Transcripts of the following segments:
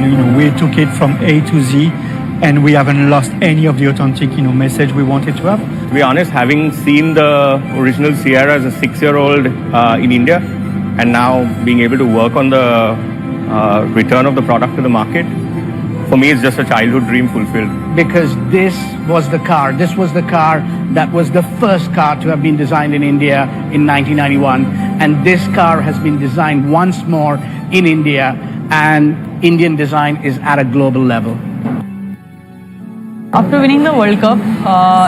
We took it from A to Z, and we haven't lost any of the authentic, message we wanted to have. To be honest, having seen the original Sierra as a 6-year-old in India, and now being able to work on the return of the product to the market, for me, it's just a childhood dream fulfilled. Because this was the car that was the first car to have been designed in India in 1991. And this car has been designed once more in India, and Indian design is at a global level. After winning the World Cup,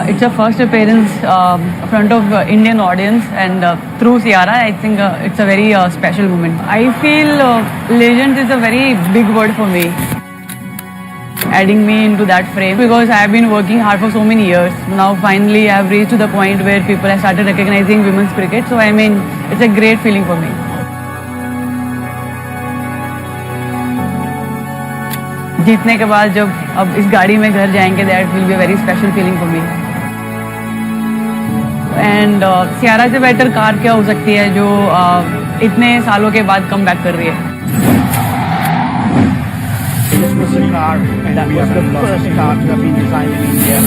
it's a first appearance in front of Indian audience, and through Sierra, I think it's a very special moment. I feel legend is a very big word for me, adding me into that frame, because I have been working hard for so many years. Now finally I have reached to the point where people have started recognizing women's cricket, so it's a great feeling for me. जीतने के बाद जब अब इस गाड़ी में घर जाएंगे, that will be a very special feeling for me. And Sierra से बेटर कार क्या हो सकती है जो इतने सालों के बाद कम बैक कर रही है. This was a car that was the first car to have been designed in India.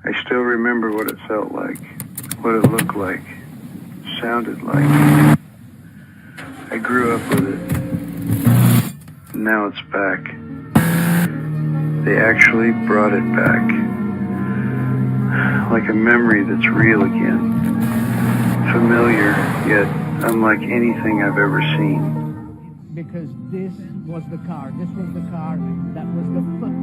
I still remember what it felt like, what it looked like, sounded like. I grew up with it. Now it's back. They actually brought it back. Like a memory that's real again. Familiar, yet unlike anything I've ever seen. Because this was the car that was the first.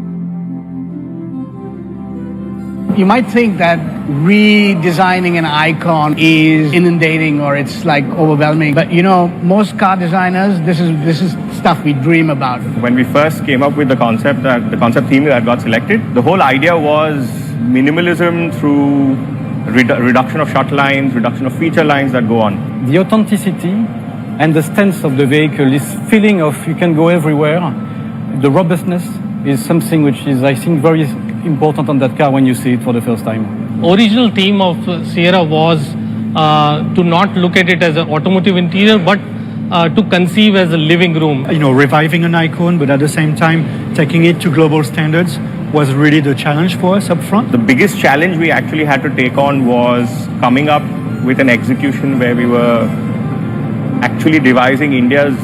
You might think that redesigning an icon is inundating or it's like overwhelming, but most car designers, this is stuff we dream about. When we first came up with the concept theme that got selected, the whole idea was minimalism through reduction of shut lines, reduction of feature lines that go on. The authenticity and the stance of the vehicle, this feeling of you can go everywhere, the robustness is something which is, I think, very important on that car when you see it for the first time. Original theme of Sierra was to not look at it as an automotive interior, but to conceive as a living room. Reviving an icon, but at the same time taking it to global standards was really the challenge for us up front. The biggest challenge we actually had to take on was coming up with an execution where we were actually devising India's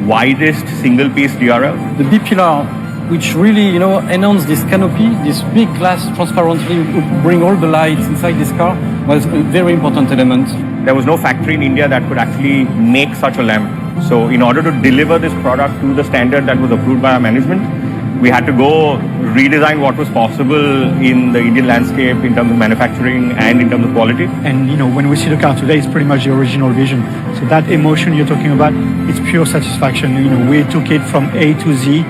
widest single-piece DRL. The B-pillar, which really, enhanced this canopy, this big glass transparently bring all the lights inside this car, was a very important element. There was no factory in India that could actually make such a lamp. So in order to deliver this product to the standard that was approved by our management, we had to go redesign what was possible in the Indian landscape in terms of manufacturing and in terms of quality. And when we see the car today, it's pretty much the original vision. So that emotion you're talking about, it's pure satisfaction. We took it from A to Z,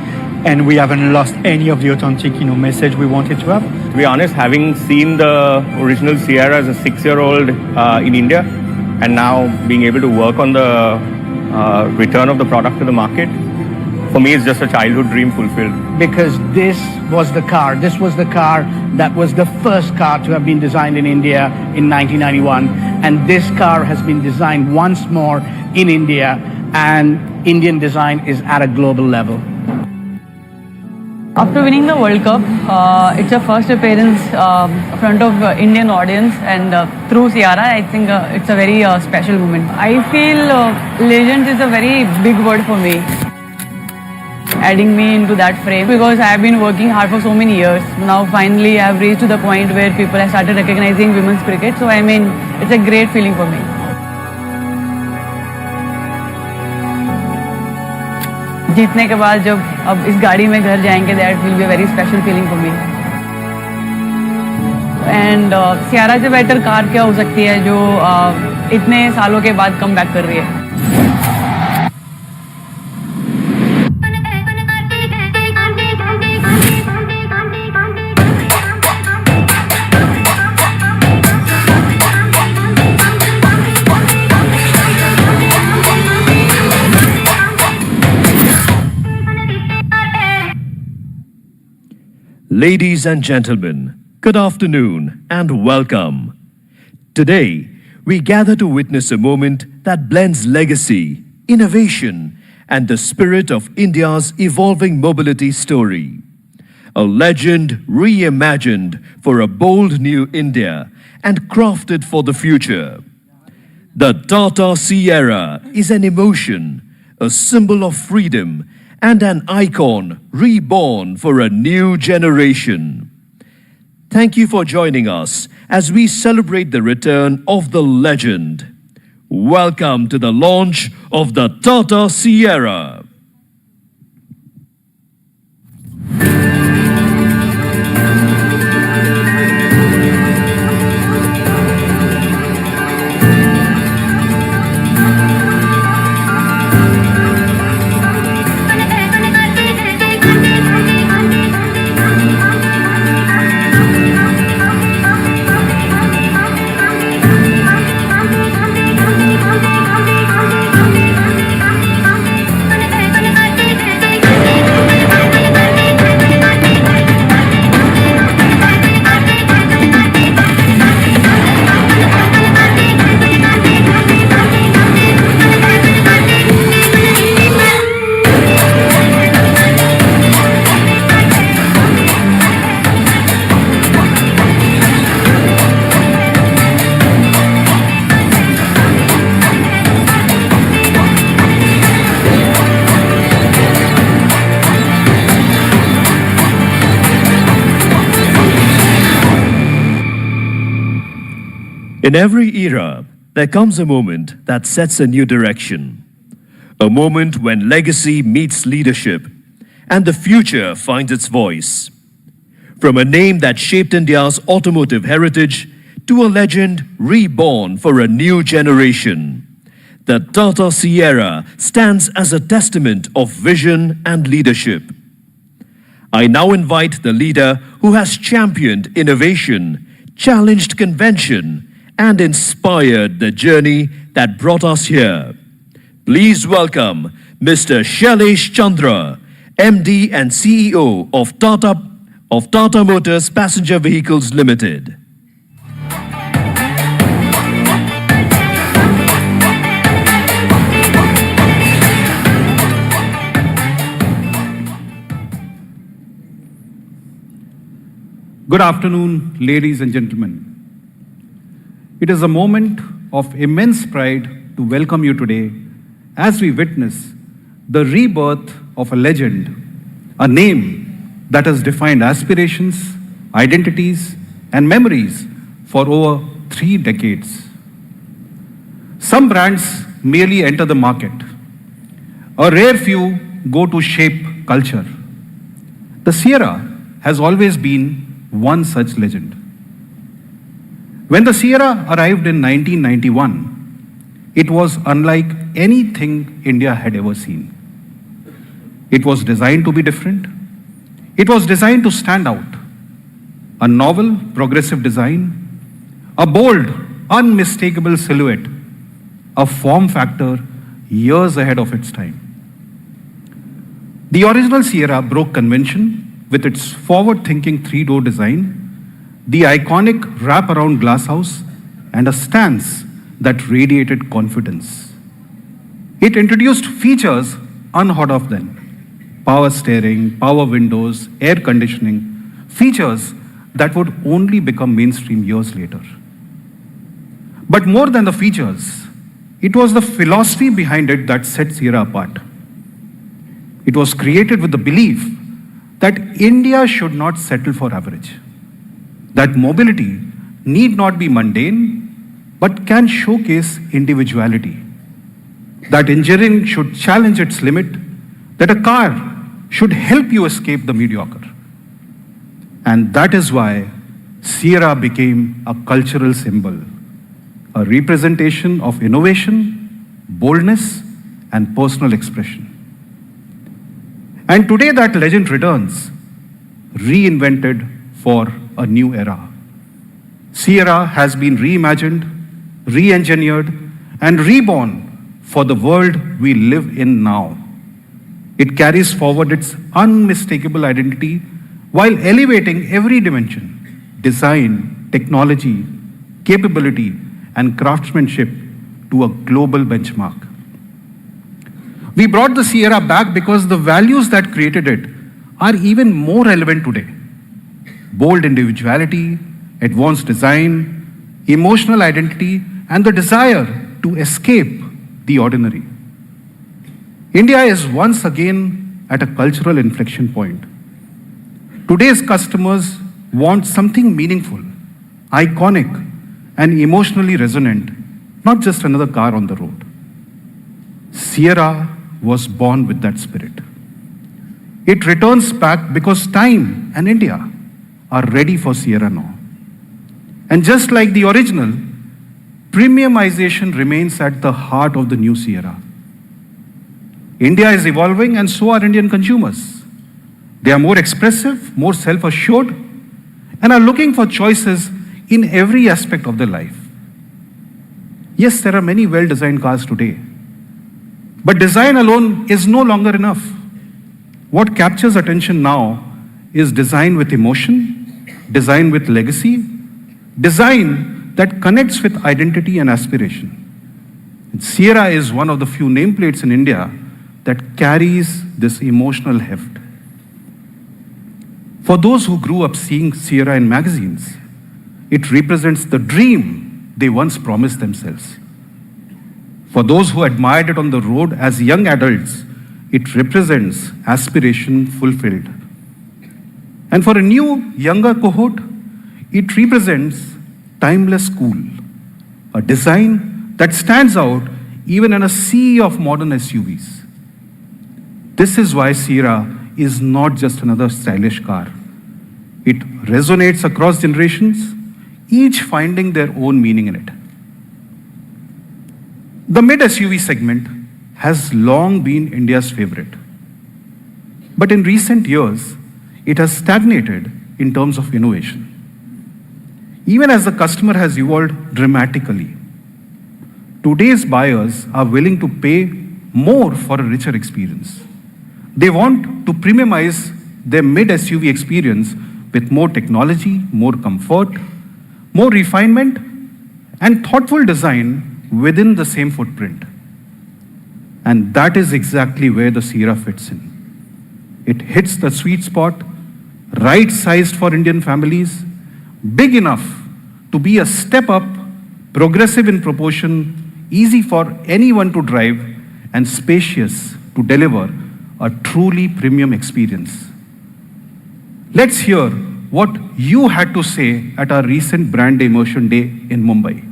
and we haven't lost any of the authentic, message we wanted to have. To be honest, having seen the original Sierra as a 6-year-old in India, and now being able to work on the return of the product to the market, for me, it's just a childhood dream fulfilled. Because this was the car that was the first car to have been designed in India in 1991. And this car has been designed once more in India, and Indian design is at a global level. After winning the World Cup, it's a first appearance in front of Indian audience, and through Sierra, I think it's a very special moment. I feel legend is a very big word for me, adding me into that frame because I have been working hard for so many years. Now finally I have reached to the point where people have started recognizing women's cricket. So I mean, it's a great feeling for me. जीतने के बाद जब अब इस गाड़ी में घर जाएंगे, that will be a very special feeling for me. And Sierra से बेटर कार क्या हो सकती है जो इतने सालों के बाद कम बैक कर रही है. Ladies and gentlemen, good afternoon and welcome. Today, we gather to witness a moment that blends legacy, innovation, and the spirit of India's evolving mobility story. A legend reimagined for a bold new India and crafted for the future. The Tata Sierra is an emotion, a symbol of freedom, and an icon reborn for a new generation. Thank you for joining us as we celebrate the return of the legend. Welcome to the launch of the Tata Sierra. In every era, there comes a moment that sets a new direction. A moment when legacy meets leadership and the future finds its voice. From a name that shaped India's automotive heritage to a legend reborn for a new generation, the Tata Sierra stands as a testament of vision and leadership. I now invite the leader who has championed innovation, challenged convention, and inspired the journey that brought us here. Please welcome Mr. Shailesh Chandra, MD and CEO of Tata Motors Passenger Vehicles Limited. Good afternoon, ladies and gentlemen. It is a moment of immense pride to welcome you today as we witness the rebirth of a legend, a name that has defined aspirations, identities, and memories for over 3 decades. Some brands merely enter the market. A rare few go to shape culture. The Sierra has always been one such legend. When the Sierra arrived in 1991, it was unlike anything India had ever seen. It was designed to be different. It was designed to stand out. A novel, progressive design, a bold, unmistakable silhouette, a form factor years ahead of its time. The original Sierra broke convention with its forward-thinking 3-door design, the iconic wrap-around glasshouse, and a stance that radiated confidence. It introduced features unheard of then. Power steering, power windows, air conditioning, features that would only become mainstream years later. But more than the features, it was the philosophy behind it that set Sierra apart. It was created with the belief that India should not settle for average, that mobility need not be mundane, but can showcase individuality, that engineering should challenge its limit, that a car should help you escape the mediocre. And that is why Sierra became a cultural symbol, a representation of innovation, boldness, and personal expression. And today that legend returns, reinvented for a new era. Sierra has been reimagined, re-engineered, and reborn for the world we live in now. It carries forward its unmistakable identity while elevating every dimension: design, technology, capability, and craftsmanship to a global benchmark. We brought the Sierra back because the values that created it are even more relevant today. Bold individuality, advanced design, emotional identity, and the desire to escape the ordinary. India is once again at a cultural inflection point. Today's customers want something meaningful, iconic, and emotionally resonant, not just another car on the road. Sierra was born with that spirit. It returns back because time and India are ready for Sierra now. And just like the original, premiumization remains at the heart of the new Sierra. India is evolving, and so are Indian consumers. They are more expressive, more self-assured, and are looking for choices in every aspect of their life. Yes, there are many well-designed cars today, but design alone is no longer enough. What captures attention now is design with emotion, design with legacy, design that connects with identity and aspiration. And Sierra is one of the few nameplates in India that carries this emotional heft. For those who grew up seeing Sierra in magazines, it represents the dream they once promised themselves. For those who admired it on the road as young adults, it represents aspiration fulfilled. And for a new, younger cohort, it represents timeless cool, a design that stands out even in a sea of modern SUVs. This is why Sierra is not just another stylish car. It resonates across generations, each finding their own meaning in it. The mid-SUV segment has long been India's favorite. But in recent years, it has stagnated in terms of innovation. Even as the customer has evolved dramatically, today's buyers are willing to pay more for a richer experience. They want to premiumize their mid-SUV experience with more technology, more comfort, more refinement, and thoughtful design within the same footprint. And that is exactly where the Sierra fits in. It hits the sweet spot, right-sized for Indian families, big enough to be a step up, progressive in proportion, easy for anyone to drive, and spacious to deliver a truly premium experience. Let's hear what you had to say at our recent brand immersion day in Mumbai.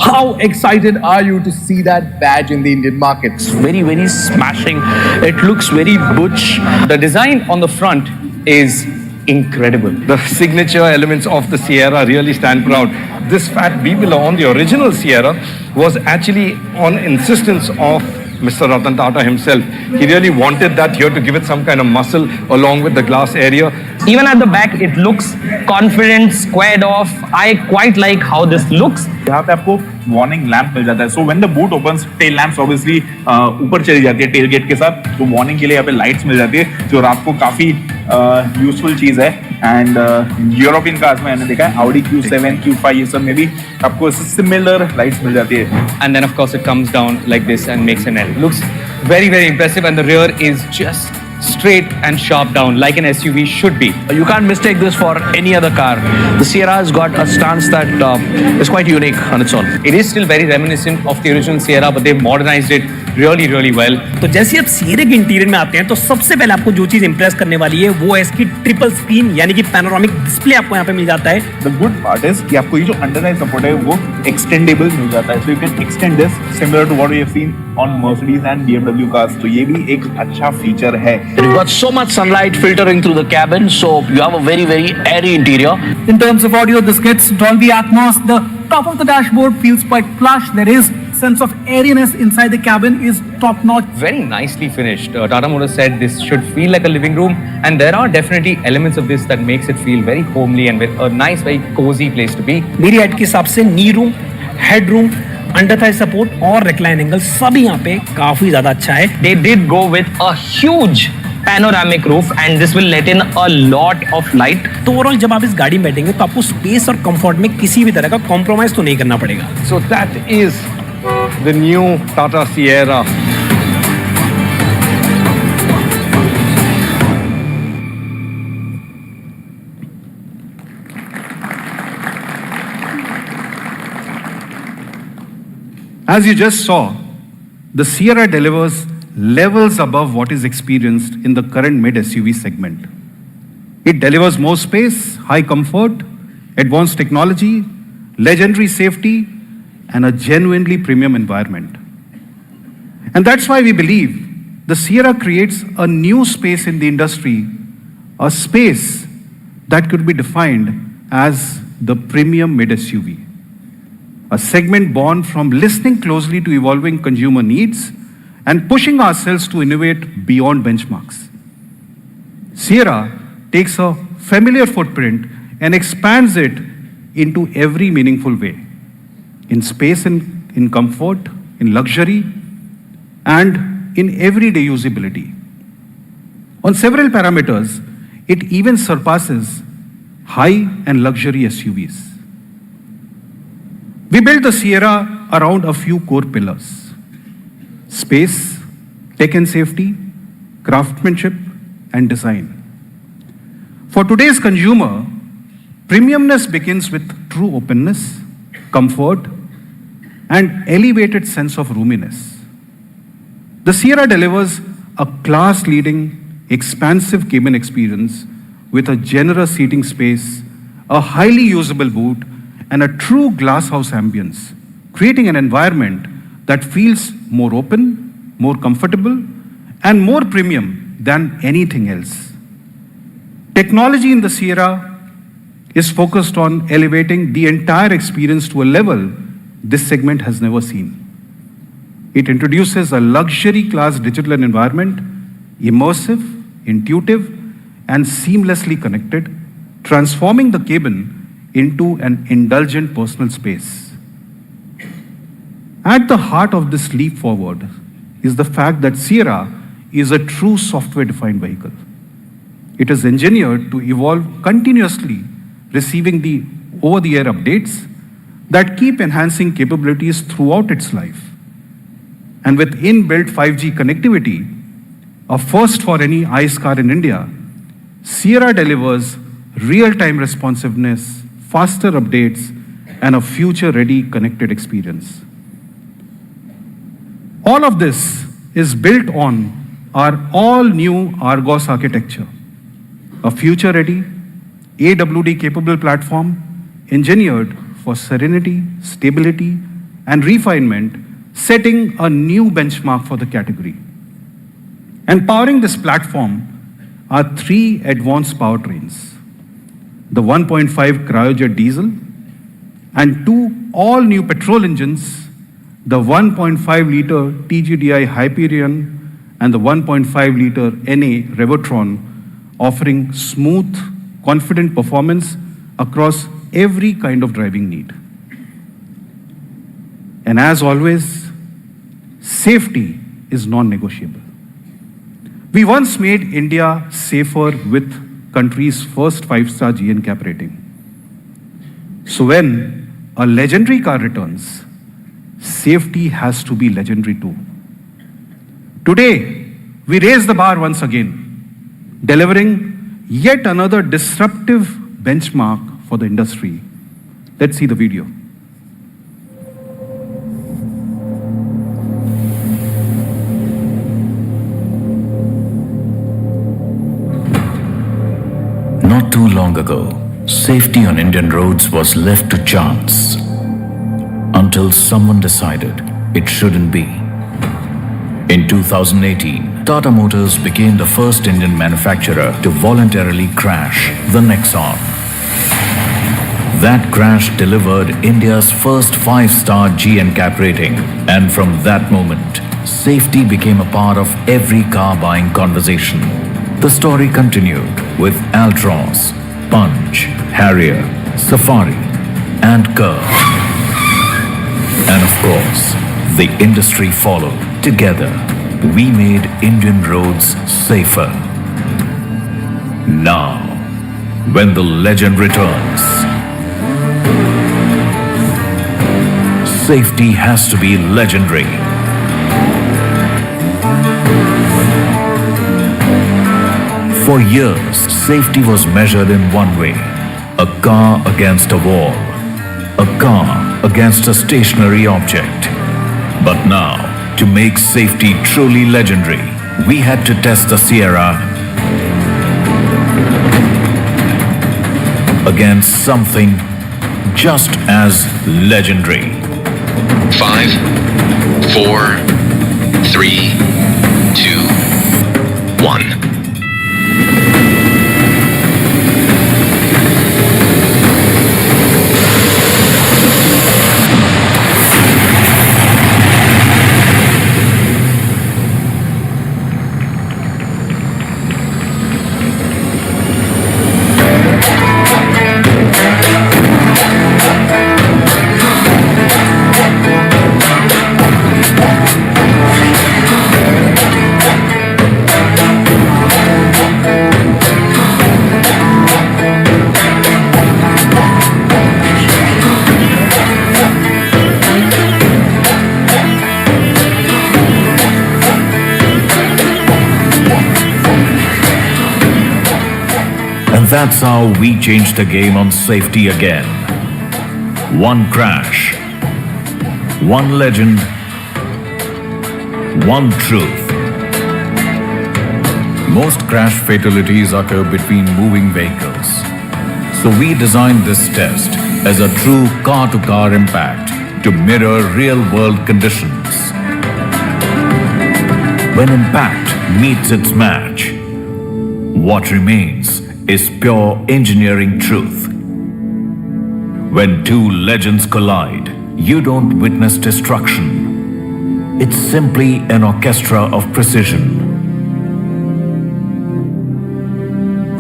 How excited are you to see that badge in the Indian market? It's very, very smashing. It looks very butch. The design on the front is incredible. The signature elements of the Sierra really stand proud. This fat B-pillar on the original Sierra was actually on insistence of Mr. Ratan Tata himself. He really wanted that here to give it some kind of muscle along with the glass area. Even at the back, it looks confident, squared off. I quite like how this looks. यहाँ पे आपको warning lamp मिल जाता है. So when the boot opens, tail lamps obviously ऊपर चली जाती है tailgate के साथ. तो warning के लिए यहाँ पे lights मिल जाती है, जो रात को काफी useful चीज है. And European cars में मैंने देखा है Audi Q7, Q5 ये सब में भी आपको similar lights मिल जाती है. And then of course it comes down like this and makes an L. Looks very, very impressive, and the rear is just straight and sharp down like an SUV should be. You can't mistake this for any other car. The Sierra has got a stance that is quite unique on its own. It is still very reminiscent of the original Sierra, but they've modernized it really well. तो जैसे आप Sierra के interior में आते हैं तो सबसे पहले आपको जो चीज इंप्रेस करने वाली है वो है इसकी ट्रिपल स्क्रीन यानी कि पैनोरामिक डिस्प्ले आपको यहाँ पे मिल जाता है. The good part is कि आपको ये जो अंडर सपोर्ट है वो एक्सटेंडेबल मिल जाता है, so you can extend this similar to what we have seen on Mercedes and BMW cars. तो ये भी एक अच्छा फीचर है. You've got so much sunlight filtering through the cabin, so you have a very airy interior. In terms of audio, this gets Dolby Atmos. The top of the dashboard feels quite plush. There is sense of airiness inside the cabin is top notch. Very nicely finished. Tata Motors said this should feel like a living room, and there are definitely elements of this that makes it feel very homely and with a nice, very cozy place to be. मेरी height के हिसाब से नी room, head room, under Thai support और recline angle सब यहाँ पे काफी ज्यादा अच्छा है. They did go with a huge panoramic roof and this will let in a lot of light. तो ओवरऑल जब आप इस गाड़ी में बैठेंगे तो आपको स्पेस और कंफर्ट में किसी भी तरह का कॉम्प्रोमाइज तो नहीं करना पड़ेगा. So that is the new Tata Sierra. As you just saw, the Sierra delivers levels above what is experienced in the current mid-SUV segment. It delivers more space, high comfort, advanced technology, legendary safety, and a genuinely premium environment. And that's why we believe the Sierra creates a new space in the industry, a space that could be defined as the premium mid-SUV. A segment born from listening closely to evolving consumer needs and pushing ourselves to innovate beyond benchmarks. Sierra takes a familiar footprint and expands it into every meaningful way, in space and in comfort, in luxury, and in everyday usability. On several parameters, it even surpasses high and luxury SUVs. We built the Sierra around a few core pillars: space, tech and safety, craftsmanship, and design. For today's consumer, premiumness begins with true openness, comfort, and elevated sense of roominess. The Sierra delivers a class-leading, expansive cabin experience with a generous seating space, a highly usable boot, and a true glasshouse ambience, creating an environment that feels more open, more comfortable, and more premium than anything else. Technology in the Sierra is focused on elevating the entire experience to a level this segment has never seen. It introduces a luxury class digital environment, immersive, intuitive, and seamlessly connected, transforming the cabin into an indulgent personal space. At the heart of this leap forward is the fact that Sierra is a true software-defined vehicle. It is engineered to evolve continuously, receiving the over-the-air updates that keep enhancing capabilities throughout its life. And with inbuilt 5G connectivity, a first for any ICE car in India, Sierra delivers real-time responsiveness, faster updates, and a future-ready connected experience. All of this is built on our all-new Argos architecture, a future-ready, AWD-capable platform engineered for serenity, stability, and refinement, setting a new benchmark for the category. And powering this platform are three advanced powertrains: the 1.5 cryojet diesel and two all-new petrol engines, the 1.5-liter TGDI Hyperion and the 1.5-liter NA Revotron, offering smooth, confident performance across every kind of driving need. And as always, safety is non-negotiable. We once made India safer with country's first 5-star GNCAP rating. So when a legendary car returns, safety has to be legendary too. Today, we raise the bar once again. delivering yet another disruptive benchmark for the industry. Let's see the video. Not too long ago, safety on Indian roads was left to chance until someone decided it shouldn't be. In 2018, Tata Motors became the first Indian manufacturer to voluntarily crash the Nexon. That crash delivered India's first 5-star GNCAP rating, and from that moment, safety became a part of every car buying conversation. The story continued with Altroz, Punch, Harrier, Safari, and Curve. And of course, the industry followed. Together, we made Indian roads safer. Now, when the legend returns, safety has to be legendary. For years, safety was measured in one way: a car against a wall, a car against a stationary object. But now, to make safety truly legendary, we had to test the Sierra against something just as legendary. 5, 4, 3, 2, 1. That's how we changed the game on safety again. One crash, one legend, one truth. Most crash fatalities occur between moving vehicles. So we designed this test as a true car-to-car impact to mirror real-world conditions. When impact meets its match, what remains is pure engineering truth. When two legends collide, you don't witness destruction. It's simply an orchestra of precision.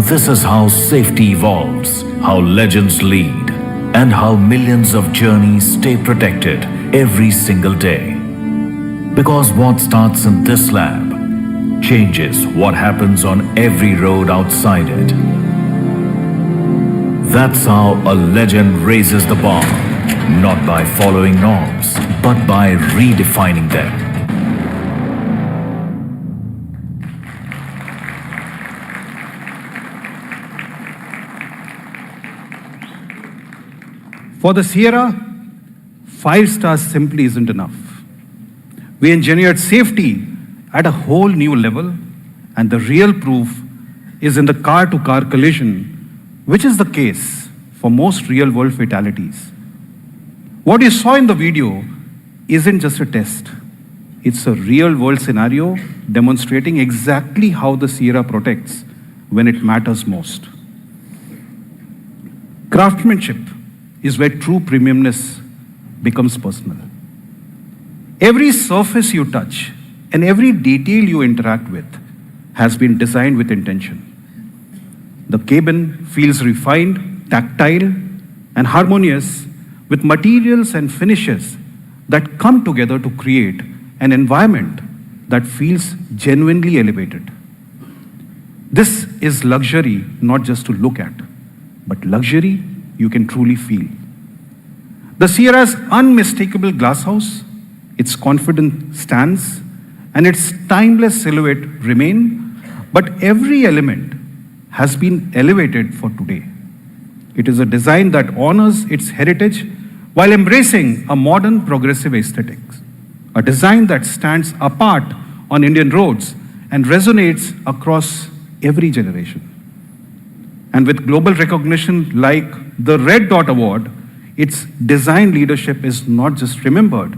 This is how safety evolves, how legends lead, and how millions of journeys stay protected every single day. Because what starts in this lab changes what happens on every road outside it. That's how a legend raises the bar, not by following norms, but by redefining them. For the Sierra, 5 stars simply isn't enough. We engineered safety at a whole new level, and the real proof is in the car-to-car collision, which is the case for most real-world fatalities. What you saw in the video isn't just a test. It's a real-world scenario demonstrating exactly how the Sierra protects when it matters most. Craftsmanship is where true premiumness becomes personal. Every surface you touch and every detail you interact with has been designed with intention. The cabin feels refined, tactile, and harmonious with materials and finishes that come together to create an environment that feels genuinely elevated. This is luxury not just to look at, but luxury you can truly feel. The Sierra's unmistakable glasshouse, its confident stance, and its timeless silhouette remain but every element has been elevated for today. It is a design that honors its heritage while embracing a modern progressive aesthetics. A design that stands apart on Indian roads and resonates across every generation. And with global recognition like the Red Dot Award, its design leadership is not just remembered,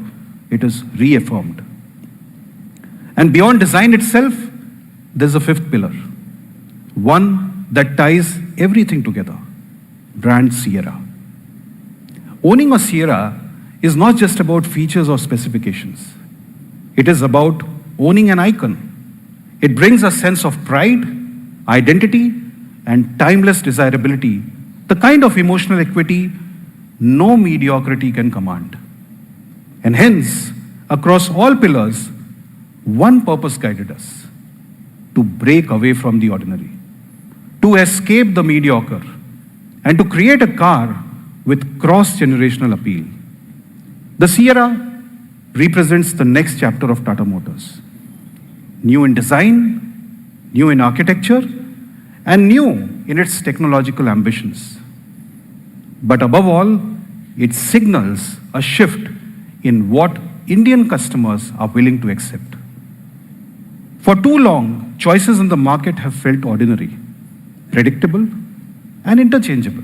it is reaffirmed. And beyond design itself, there's a fifth pillar, one that ties everything together, brand Sierra. Owning a Sierra is not just about features or specifications. It is about owning an icon. It brings a sense of pride, identity, and timeless desirability, the kind of emotional equity no mediocrity can command. And hence, across all pillars, one purpose guided us: to break away from the ordinary, to escape the mediocre, and to create a car with cross-generational appeal. The Sierra represents the next chapter of Tata Motors. New in design, new in architecture, and new in its technological ambitions. But above all, it signals a shift in what Indian customers are willing to accept. For too long, choices in the market have felt ordinary, predictable, and interchangeable.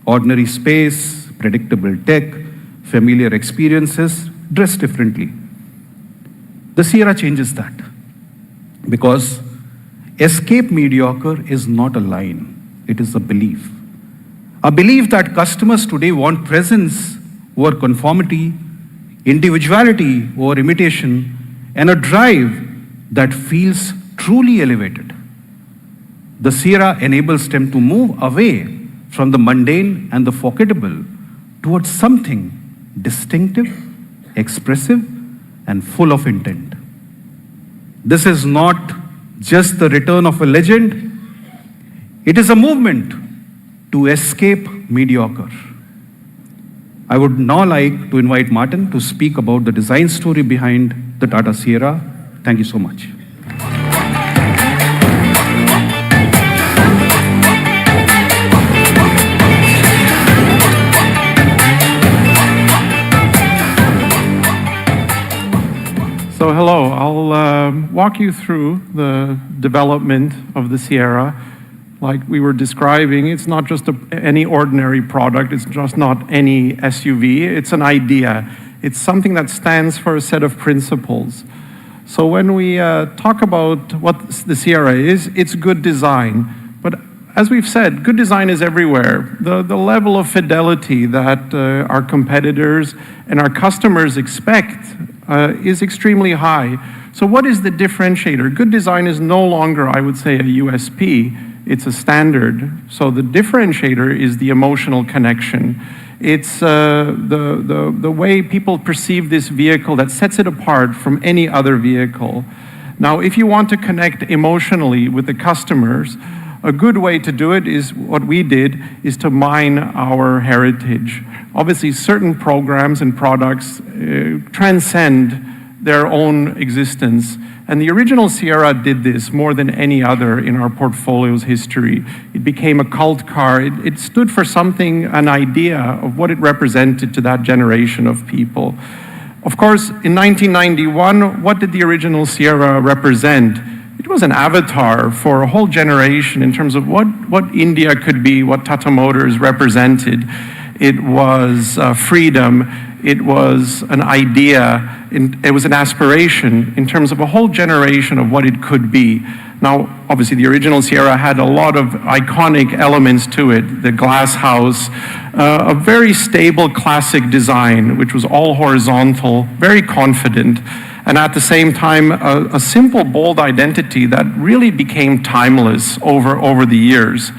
Ordinary space, predictable tech, familiar experiences, dressed differently. The Sierra changes that, because escape mediocre is not a line, it is a belief. A belief that customers today want presence over conformity, individuality over imitation, and a drive that feels truly elevated. The Sierra enables them to move away from the mundane and the forgettable towards something distinctive, expressive, and full of intent. This is not just the return of a legend, it is a movement to escape mediocre. I would now like to invite Martin to speak about the design story behind the Tata Sierra. Thank you so much. So hello, I'll walk you through the development of the Sierra. Like we were describing, it's not just any ordinary product, it's just not any SUV, it's an idea. It's something that stands for a set of principles. So when we talk about what the Sierra is, it's good design. But as we've said, good design is everywhere. The level of fidelity that our competitors and our customers expect is extremely high. So what is the differentiator? Good design is no longer, I would say, a USP. It's a standard. So the differentiator is the emotional connection. It's the way people perceive this vehicle that sets it apart from any other vehicle. Now, if you want to connect emotionally with the customers, a good way to do it is what we did, is to mine our heritage. Obviously, certain programs and products transcend their own existence. And the original Sierra did this more than any other in our portfolio's history. It became a cult car. It stood for something, an idea of what it represented to that generation of people. Of course, in 1991, what did the original Sierra represent? It was an avatar for a whole generation in terms of what India could be, what Tata Motors represented. It was freedom. It was an idea. It was an aspiration in terms of a whole generation of what it could be. Now, obviously, the original Sierra had a lot of iconic elements to it. The glass house, a very stable classic design, which was all horizontal, very confident, and at the same time, a simple, bold identity that really became timeless over the years.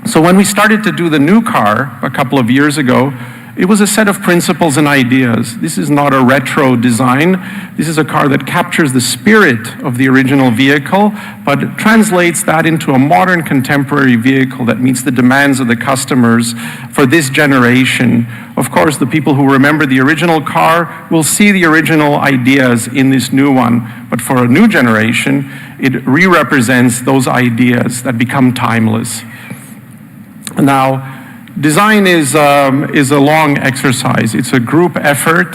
So when we started to do the new car a couple of years ago, it was a set of principles and ideas. This is not a retro design. This is a car that captures the spirit of the original vehicle, but translates that into a modern contemporary vehicle that meets the demands of the customers for this generation Of course, the people who remember the original car will see the original ideas in this new one, but for a new generation, it re-represents those ideas that become timeless. Now, design is a long exercise. It's a group effort,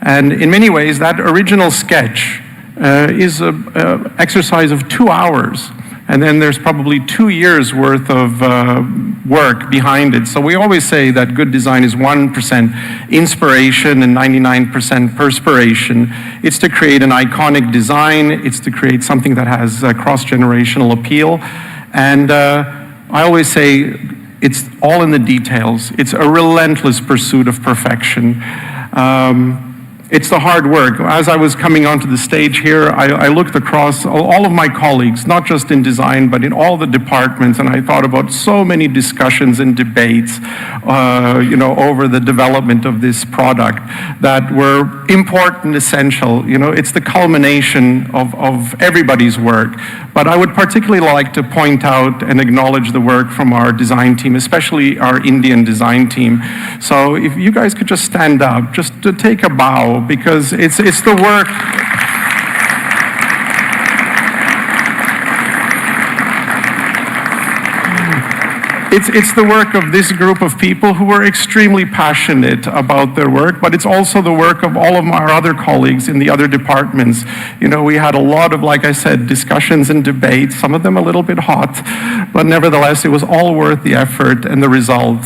and in many ways, that original sketch is an exercise of 2 hours. And then there's probably 2 years worth of work behind it. So we always say that good design is 1% inspiration and 99% perspiration. It's to create an iconic design. It's to create something that has cross-generational appeal. And I always say it's all in the details. It's a relentless pursuit of perfection. It's the hard work. As I was coming onto the stage here, I looked across all of my colleagues, not just in design, but in all the departments, and I thought about so many discussions and debates, over the development of this product that were important, essential. It's the culmination of everybody's work. But I would particularly like to point out and acknowledge the work from our design team, especially our Indian design team. So if you guys could just stand up, just to take a bow, because it's the work. It's the work of this group of people who were extremely passionate about their work, but it's also the work of all of our other colleagues in the other departments. We had a lot of, like I said, discussions and debates, some of them a little bit hot, but nevertheless, it was all worth the effort and the result.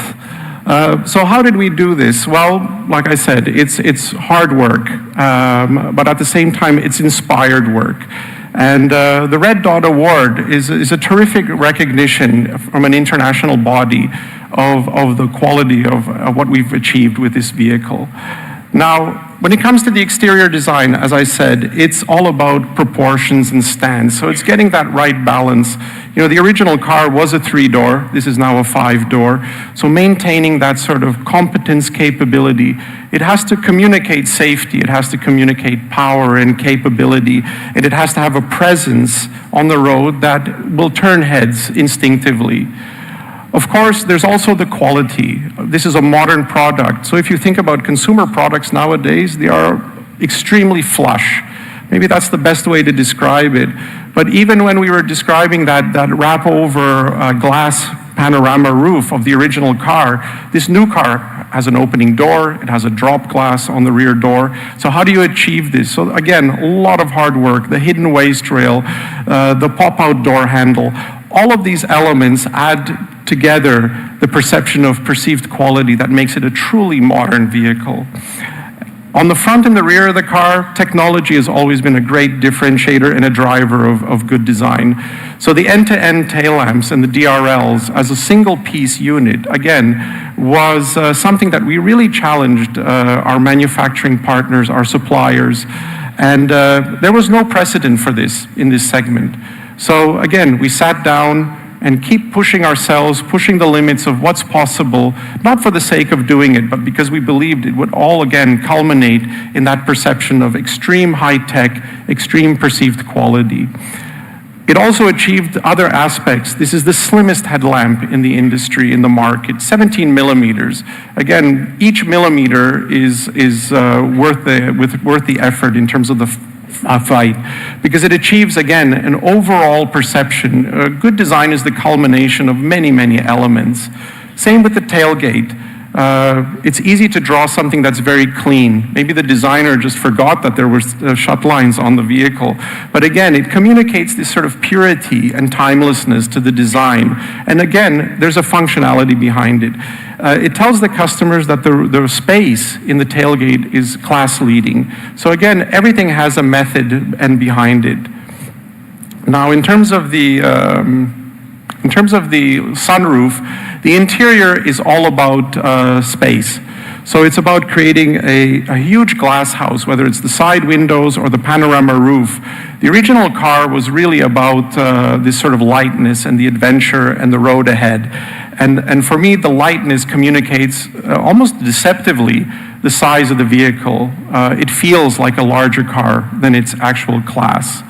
So how did we do this? Well, like I said, it's hard work, but at the same time, it's inspired work. And the Red Dot Award is a terrific recognition from an international body of the quality of what we've achieved with this vehicle. Now, when it comes to the exterior design, as I said, it's all about proportions and stance. So it's getting that right balance. The original car was a 3-door. This is now a 5-door. So maintaining that sort of competence capability. It has to communicate safety. It has to communicate power and capability. And it has to have a presence on the road that will turn heads instinctively. Of course, there's also the quality. This is a modern product. So if you think about consumer products nowadays, they are extremely flush. Maybe that's the best way to describe it. But even when we were describing that wrap-over glass panorama roof of the original car, this new car has an opening door, it has a drop glass on the rear door. So how do you achieve this? So again, a lot of hard work, the hidden waist rail, the pop-out door handle. All of these elements add together the perception of perceived quality that makes it a truly modern vehicle. On the front and the rear of the car, technology has always been a great differentiator and a driver of good design. So the end-to-end tail lamps and the DRLs as a single piece unit, again, was something that we really challenged our manufacturing partners, our suppliers, and there was no precedent for this in this segment. So again, we sat down and keep pushing ourselves, pushing the limits of what's possible, not for the sake of doing it, but because we believed it would all again culminate in that perception of extreme high-tech, extreme perceived quality. It also achieved other aspects. This is the slimmest headlamp in the industry, in the market, 17 millimeters. Again, each millimeter is worth the effort in terms of the fight, because it achieves, again, an overall perception. Good design is the culmination of many, many elements. Same with the tailgate. It's easy to draw something that's very clean. Maybe the designer just forgot that there were shut lines on the vehicle. But again, it communicates this sort of purity and timelessness to the design. And again, there's a functionality behind it. It tells the customers that the space in the tailgate is class leading. So again, everything has a method and behind it. Now, in terms of the sunroof, the interior is all about space. So it's about creating a huge glass house, whether it's the side windows or the panorama roof. The original car was really about this sort of lightness and the adventure and the road ahead. And for me, the lightness communicates almost deceptively the size of the vehicle. It feels like a larger car than its actual class.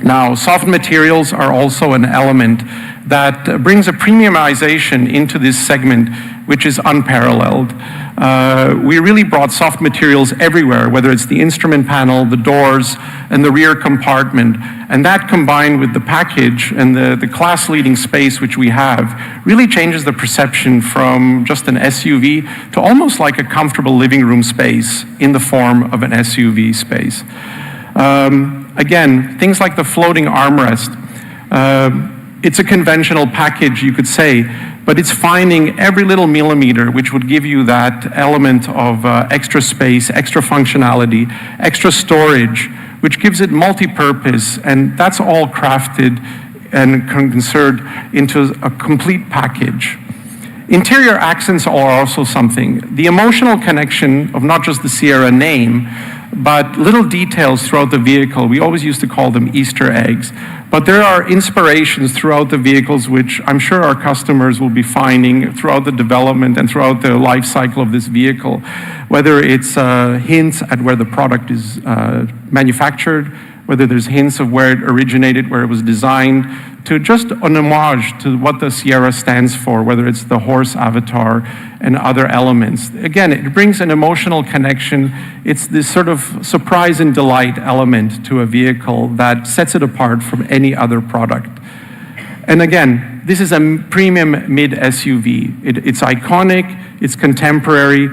Now, soft materials are also an element that brings a premiumization into this segment which is unparalleled. We really brought soft materials everywhere, whether it's the instrument panel, the doors, and the rear compartment. And that combined with the package and the class-leading space which we have really changes the perception from just an SUV to almost like a comfortable living room space in the form of an SUV space. Again, things like the floating armrest. It's a conventional package, you could say, but it's finding every little millimeter which would give you that element of extra space, extra functionality, extra storage, which gives it multi-purpose, and that's all crafted and considered into a complete package. Interior accents are also something. The emotional connection of not just the Sierra name, but little details throughout the vehicle. We always used to call them Easter eggs. But there are inspirations throughout the vehicles which I'm sure our customers will be finding throughout the development and throughout the life cycle of this vehicle. Whether it's hints at where the product is manufactured, whether there's hints of where it originated, where it was designed, to just an homage to what the Sierra stands for, whether it's the horse avatar and other elements. Again, it brings an emotional connection. It's this sort of surprise and delight element to a vehicle that sets it apart from any other product. And again, this is a premium mid SUV. It's iconic, it's contemporary,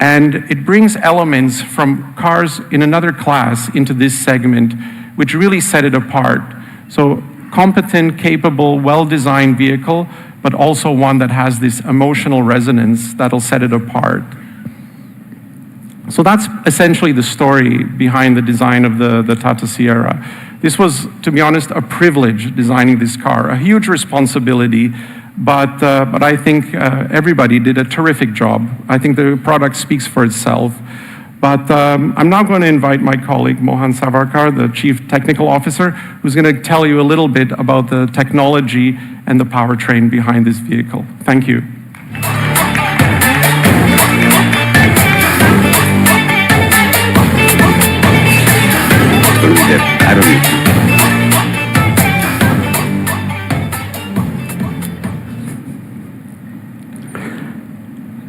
and it brings elements from cars in another class into this segment, which really set it apart. So competent, capable, well-designed vehicle, but also one that has this emotional resonance that'll set it apart. So that's essentially the story behind the design of the Tata Sierra. This was, to be honest, a privilege designing this car, a huge responsibility, but I think everybody did a terrific job. I think the product speaks for itself. But I'm now going to invite my colleague, Mohan Savarkar, the Chief Technical Officer, who's going to tell you a little bit about the technology and the powertrain behind this vehicle. Thank you.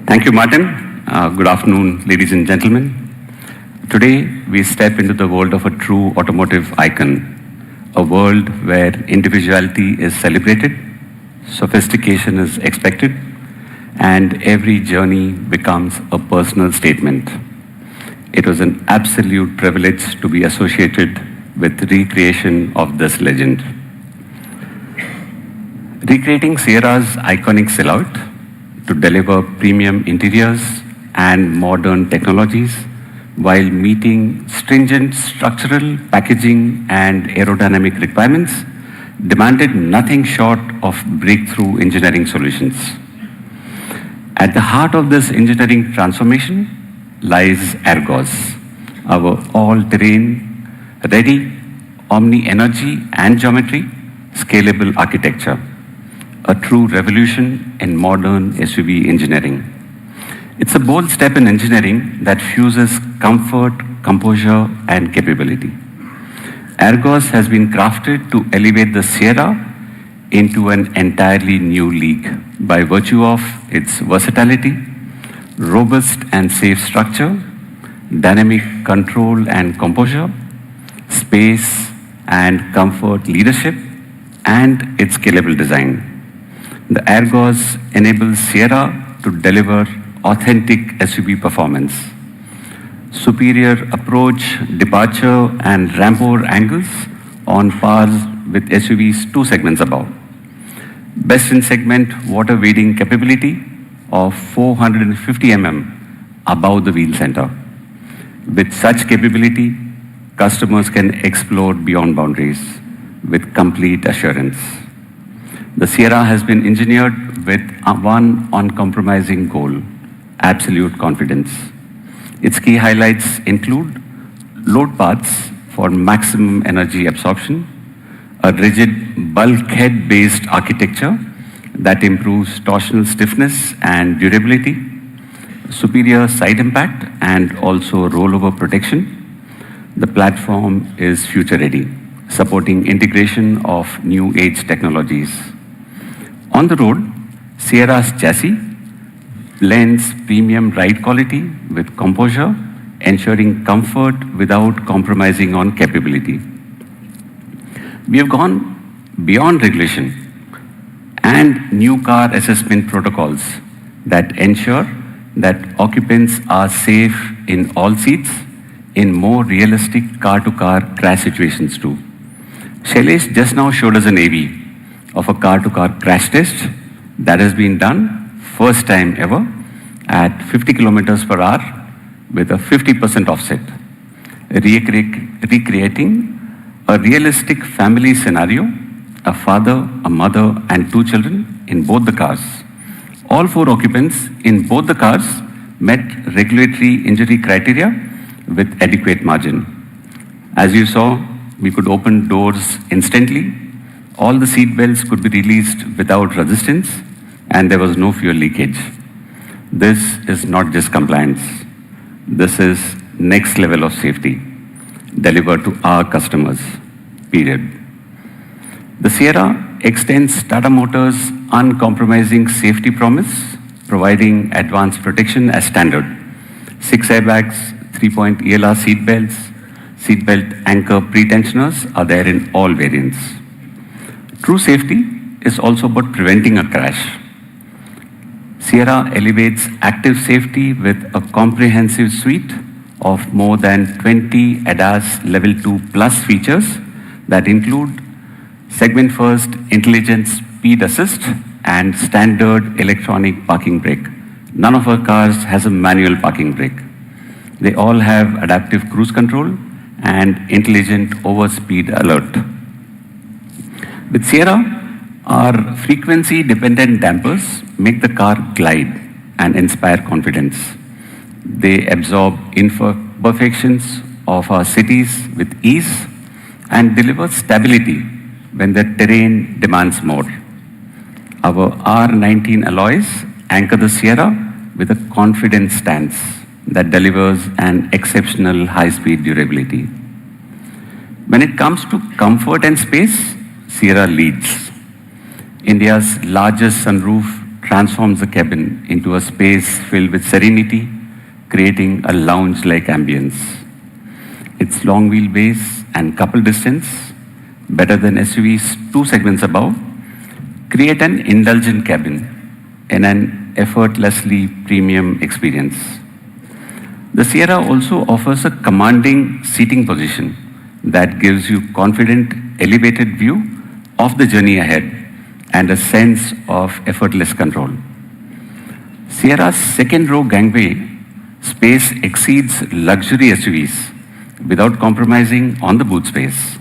Thank you, Martin. Good afternoon, ladies and gentlemen. Today, we step into the world of a true automotive icon, a world where individuality is celebrated, sophistication is expected, and every journey becomes a personal statement. It was an absolute privilege to be associated with recreation of this legend. Recreating Sierra's iconic silhouette to deliver premium interiors and modern technologies while meeting stringent structural, packaging, and aerodynamic requirements demanded nothing short of breakthrough engineering solutions. At the heart of this engineering transformation lies Argos, our all-terrain, ready, omni-energy and geometry, scalable architecture, a true revolution in modern SUV engineering. It's a bold step in engineering that fuses comfort, composure, and capability. Argos has been crafted to elevate the Sierra into an entirely new league by virtue of its versatility, robust and safe structure, dynamic control and composure, space and comfort leadership, and its scalable design. The Argos enables Sierra to deliver authentic SUV performance, superior approach, departure, and rampor angles on par with SUVs 2 segments above. Best in segment water wading capability of 450 mm above the wheel center. With such capability, customers can explore beyond boundaries with complete assurance. The Sierra has been engineered with one uncompromising goal: absolute confidence. Its key highlights include load paths for maximum energy absorption, a rigid bulkhead-based architecture that improves torsional stiffness and durability, superior side impact and also rollover protection. The platform is future-ready, supporting integration of new age technologies. On the road, Sierra's chassis blends premium ride quality with composure, ensuring comfort without compromising on capability. We have gone beyond regulation and new car assessment protocols that ensure that occupants are safe in all seats in more realistic car-to-car crash situations too. Shailesh just now showed us an AV of a car-to-car crash test that has been done first time ever at 50 kilometers per hour with a 50% offset, recreating a realistic family scenario, a father, a mother, and 2 children in both the cars. All 4 occupants in both the cars met regulatory injury criteria with adequate margin. As you saw, we could open doors instantly, all the seat belts could be released without resistance, and there was no fuel leakage. This is not just compliance. This is next level of safety delivered to our customers, period. The Sierra extends Tata Motors' uncompromising safety promise, providing advanced protection as standard. 6 airbags, 3-point ELR seat belts, seatbelt anchor pre-tensioners are there in all variants. True safety is also about preventing a crash. Sierra elevates active safety with a comprehensive suite of more than 20 ADAS Level 2 Plus features that include segment first intelligent speed assist and standard electronic parking brake. None of our cars has a manual parking brake. They all have adaptive cruise control and intelligent overspeed alert. With Sierra, our frequency-dependent dampers make the car glide and inspire confidence. They absorb imperfections of our cities with ease and deliver stability when the terrain demands more. Our R19 alloys anchor the Sierra with a confident stance that delivers an exceptional high-speed durability. When it comes to comfort and space, Sierra leads. India's largest sunroof transforms the cabin into a space filled with serenity, creating a lounge-like ambience. Its long wheelbase and couple distance, better than SUVs 2 segments above, create an indulgent cabin in an effortlessly premium experience. The Sierra also offers a commanding seating position that gives you confident, elevated view of the journey ahead and a sense of effortless control. Sierra's second-row gangway space exceeds luxury SUVs without compromising on the boot space.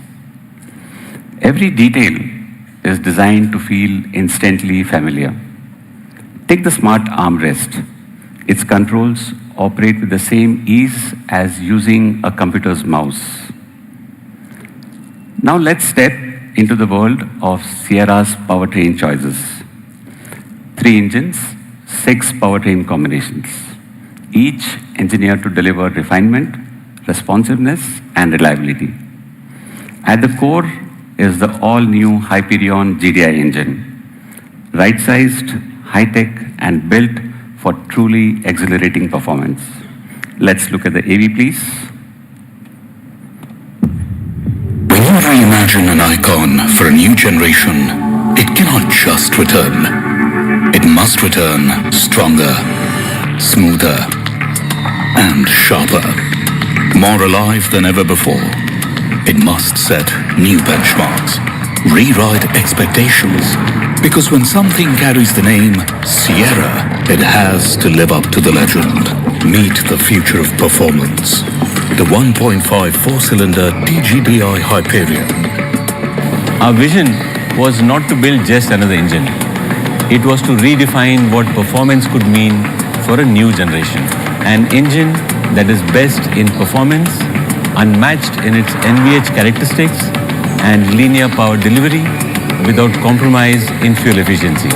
Every detail is designed to feel instantly familiar. Take the smart armrest. Its controls operate with the same ease as using a computer's mouse. Now let's step into the world of Sierra's powertrain choices. 3 engines, 6 powertrain combinations, each engineered to deliver refinement, responsiveness, and reliability. At the core is the all-new Hyperion GDI engine, right-sized, high-tech, and built for truly exhilarating performance. Let's look at the AV, please. When you reimagine an icon for a new generation, it cannot just return. It must return stronger, smoother, and sharper. More alive than ever before. It must set new benchmarks, rewrite expectations, because when something carries the name Sierra, it has to live up to the legend. Meet the future of performance. The 1.5 4-cylinder TGDI Hyperion. Our vision was not to build just another engine. It was to redefine what performance could mean for a new generation. An engine that is best in performance, unmatched in its NVH characteristics, and linear power delivery without compromise in fuel efficiency.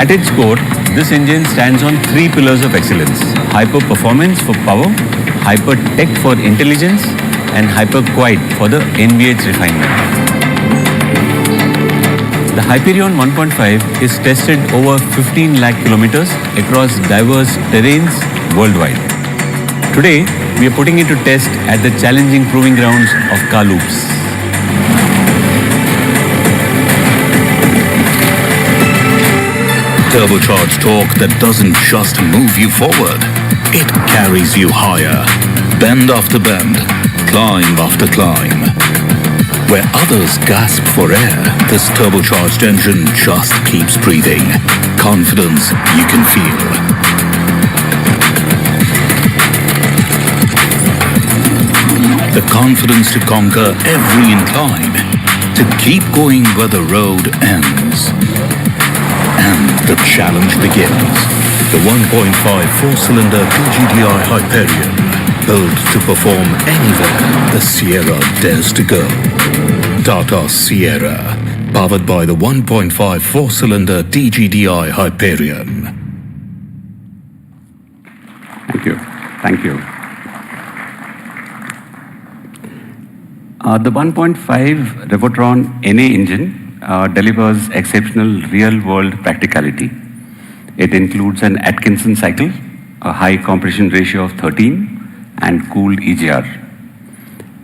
At its core, this engine stands on 3 pillars of excellence: hyper performance for power, hyper tech for intelligence, and hyper quiet for the NVH refinement. The Hyperion 1.5 is tested over 15 lakh kilometers across diverse terrains worldwide. Today, we are putting it to test at the challenging proving grounds of car loops. Turbocharged torque that doesn't just move you forward, it carries you higher. Bend after bend, climb after climb. Where others gasp for air, this turbocharged engine just keeps breathing. Confidence you can feel. The confidence to conquer every incline, to keep going where the road ends. And the challenge begins. The 1.5 4-cylinder TGDI Hyperion, built to perform anywhere the Sierra dares to go. Tata Sierra, powered by the 1.5 4-cylinder TGDI Hyperion. Thank you. Thank you. The 1.5 Revotron NA engine delivers exceptional real-world practicality. It includes an Atkinson cycle, a high compression ratio of 13, and cooled EGR.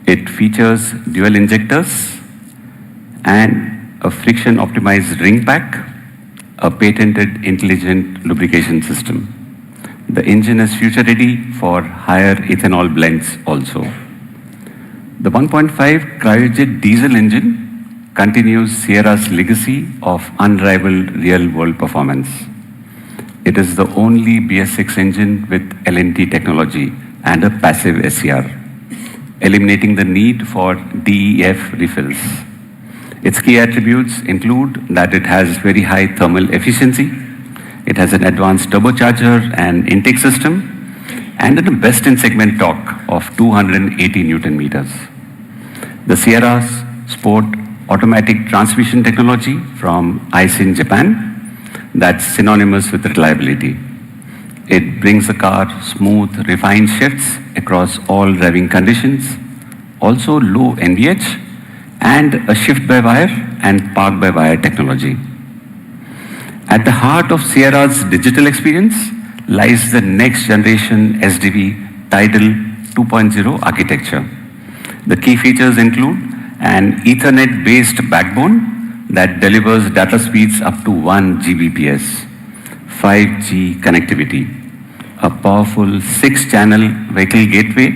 It features dual injectors and a friction-optimized ring pack, a patented intelligent lubrication system. The engine is future-ready for higher ethanol blends also. The 1.5 cryojet diesel engine continues Sierra's legacy of unrivaled real-world performance. It is the only BS6 engine with LNT technology and a passive SCR, eliminating the need for DEF refills. Its key attributes include that it has very high thermal efficiency, it has an advanced turbocharger and intake system, and a best-in-segment torque of 280 Newton meters. The Sierras sport automatic transmission technology from Aisin, Japan, that's synonymous with reliability. It brings the car smooth, refined shifts across all driving conditions, also low NVH, and a shift-by-wire and park-by-wire technology. At the heart of Sierra's digital experience lies the next-generation SDV Tidal 2.0 architecture. The key features include an Ethernet-based backbone that delivers data speeds up to 1 Gbps, 5G connectivity, a powerful 6-channel vehicle gateway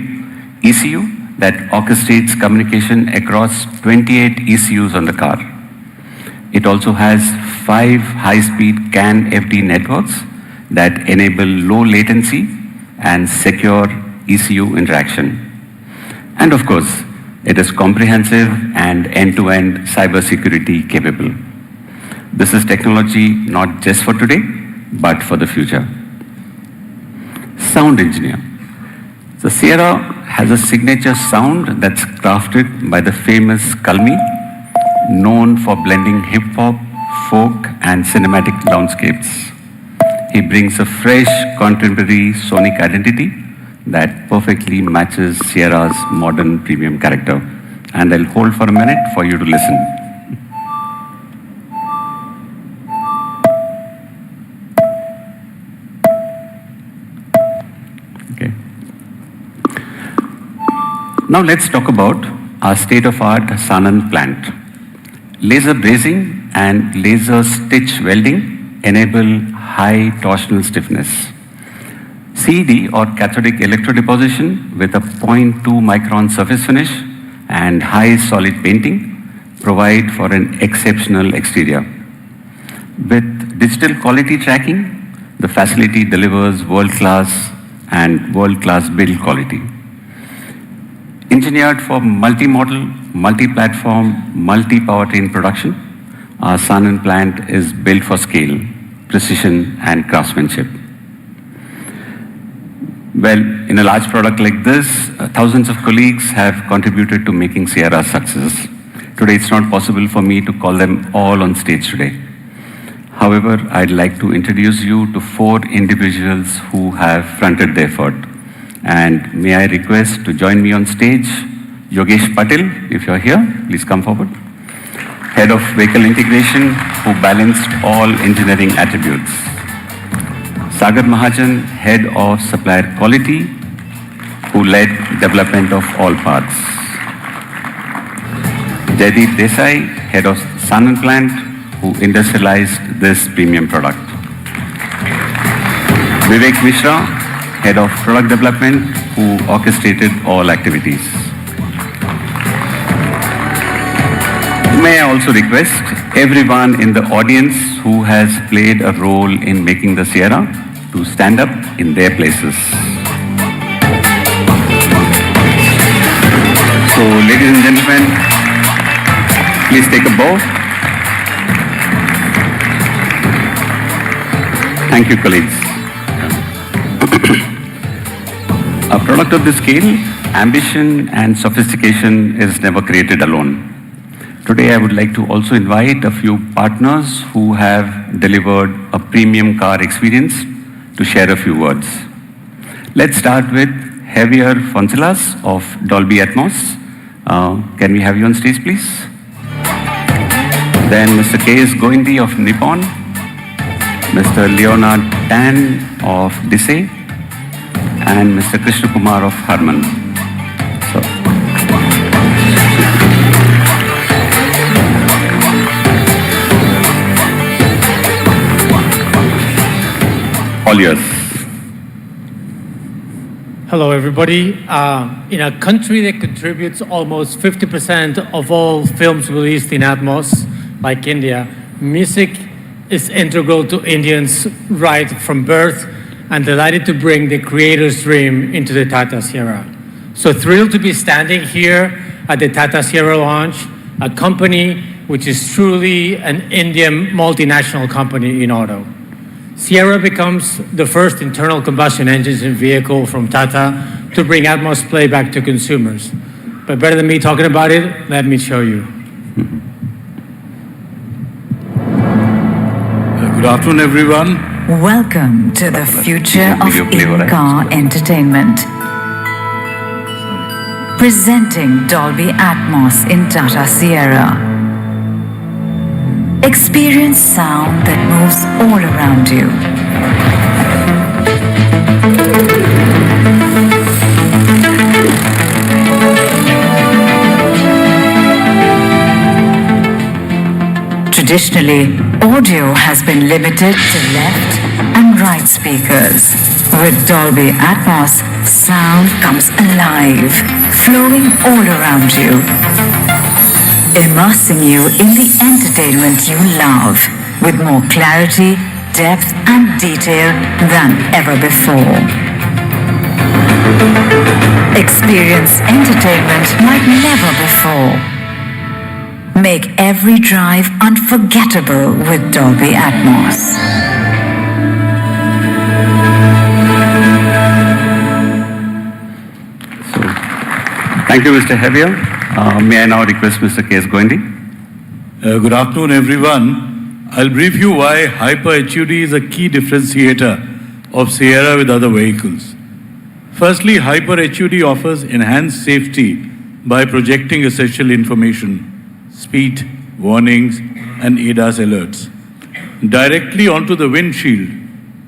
ECU that orchestrates communication across 28 ECUs on the car. It also has 5 high-speed CAN FD networks that enable low latency and secure ECU interaction. And of course, it is comprehensive and end-to-end cybersecurity capable. This is technology not just for today, but for the future. Sound engineer. The Sierra has a signature sound that's crafted by the famous Kalmi, known for blending hip-hop, folk, and cinematic soundscapes. He brings a fresh, contemporary sonic identity that perfectly matches Sierra's modern premium character. And I'll hold for a minute for you to listen. Okay. Now let's talk about our state-of-art Sanand plant. Laser brazing and laser stitch welding enable high torsional stiffness. CED or cathodic electrodeposition with a 0.2 micron surface finish and high solid painting provide for an exceptional exterior. With digital quality tracking, the facility delivers world-class build quality. Engineered for multi-model, multi-platform, multi-powertrain production, our Sanand plant is built for scale, precision, and craftsmanship. Well, in a large product like this, thousands of colleagues have contributed to making Sierra a success. Today, it's not possible for me to call them all on stage today. However, I'd like to introduce you to 4 individuals who have fronted the effort. And may I request to join me on stage, Yogesh Patil, if you're here, please come forward. Head of Vehicle Integration, who balanced all engineering attributes. Sagar Mahajan, Head of Supplier Quality, who led development of all parts. Jaideep Desai, Head of Sanand Plant, who industrialized this premium product. Vivek Mishra, Head of Product Development, who orchestrated all activities. May I also request everyone in the audience who has played a role in making the Sierra to stand up in their places. So, ladies and gentlemen, please take a bow. Thank you, colleagues. A product of this scale, ambition and sophistication is never created alone. Today, I would like to also invite a few partners who have delivered a premium car experience to share a few words. Let's start with Javier Fonselas of Dolby Atmos. Can we have you on stage, please? Then Mr. K.S. Goindi of Nippon, Mr. Leonard Tan of Disse, and Mr. Krishna Kumar of Harman. All yours. Hello, everybody. In a country that contributes almost 50% of all films released in Atmos, like India, music is integral to Indians right from birth, and delighted to bring the creator's dream into the Tata Sierra. So thrilled to be standing here at the Tata Sierra launch, a company which is truly an Indian multinational company in auto. Sierra becomes the first internal combustion engine vehicle from Tata to bring Atmos Play back to consumers. But better than me talking about it, let me show you. Good afternoon, everyone. Welcome to the future of in-car entertainment. Presenting Dolby Atmos in Tata Sierra. Experience sound that moves all around you. Traditionally, audio has been limited to left and right speakers. With Dolby Atmos, sound comes alive, flowing all around you, immersing you in the entertainment you love, with more clarity, depth and detail than ever before. Experience entertainment like never before. Make every drive unforgettable with Dolby Atmos. Thank you, Mr. Javier. May I now request Mr. K.S. Goindi? Good afternoon, everyone. I'll brief you why Hyper HUD is a key differentiator of Sierra with other vehicles. Firstly, Hyper HUD offers enhanced safety by projecting essential information, speed, warnings, and ADAS alerts directly onto the windshield.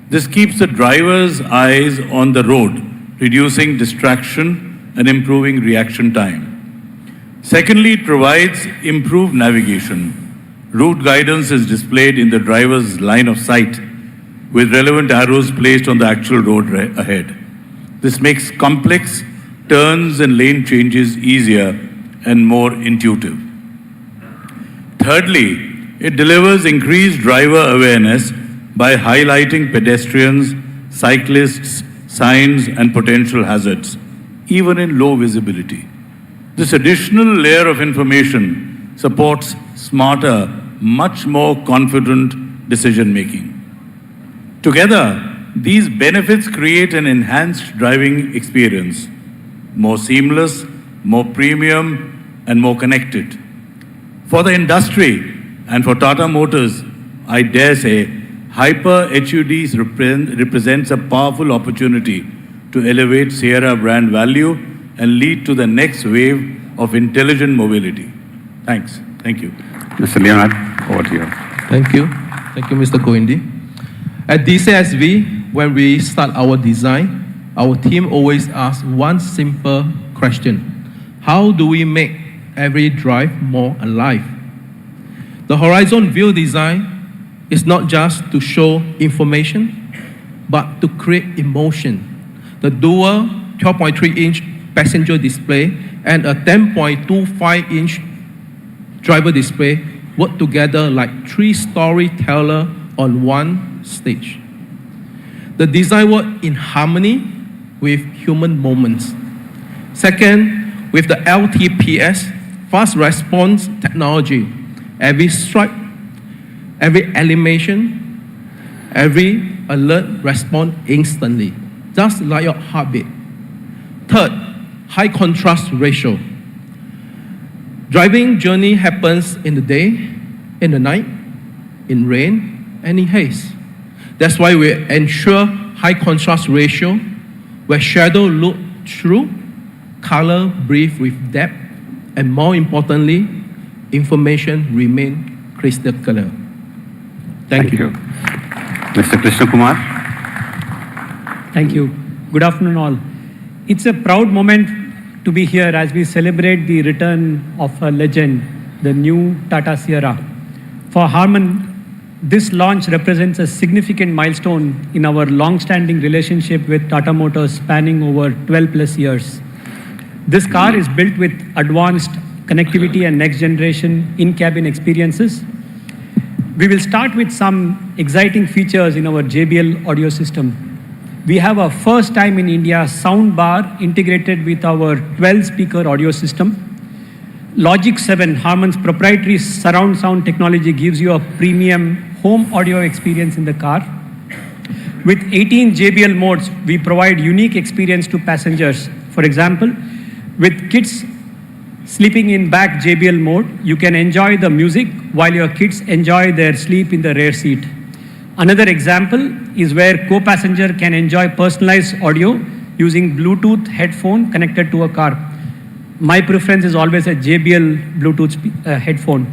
This keeps the driver's eyes on the road, reducing distraction and improving reaction time. Secondly, it provides improved navigation. Route guidance is displayed in the driver's line of sight with relevant arrows placed on the actual road ahead. This makes complex turns and lane changes easier and more intuitive. Thirdly, it delivers increased driver awareness by highlighting pedestrians, cyclists, signs, and potential hazards, even in low visibility. This additional layer of information supports smarter, much more confident decision-making. Together, these benefits create an enhanced driving experience, more seamless, more premium, and more connected. For the industry and for Tata Motors, I dare say, Hyper HUD represents a powerful opportunity to elevate Sierra brand value and lead to the next wave of intelligent mobility. Thanks. Thank you. Mr. Leonard, over to you. Thank you. Thank you, Mr. Goindi. At DCSV, when we start our design, our team always asks one simple question. How do we make every drive more alive? The horizon view design is not just to show information, but to create emotion. The dual 12.3-inch passenger display and a 10.25-inch driver display work together like three storytellers on one stage. The design works in harmony with human moments. Second, with the LTPS, fast response technology, every stripe, every animation, every alert responds instantly, just like your heartbeat. Third, high contrast ratio. Driving journey happens in the day, in the night, in rain, and in haze. That's why we ensure high contrast ratio, where shadow look through, color breathe with depth, and more importantly, information remain crystal clear. Thank you. Mr. Krishna Kumar. Thank you. Good afternoon, all. It's a proud moment to be here as we celebrate the return of a legend, the new Tata Sierra. For Harman, this launch represents a significant milestone in our long-standing relationship with Tata Motors spanning over 12 plus years. This car is built with advanced connectivity and next-generation in-cabin experiences. We will start with some exciting features in our JBL audio system. We have a first time in India sound bar integrated with our 12-speaker audio system. Logic 7, Harman's proprietary surround sound technology, gives you a premium home audio experience in the car. With 18 JBL modes, we provide unique experience to passengers. For example, with kids sleeping in back JBL mode, you can enjoy the music while your kids enjoy their sleep in the rear seat. Another example is where co-passenger can enjoy personalized audio using Bluetooth headphone connected to a car. My preference is always a JBL Bluetooth headphone.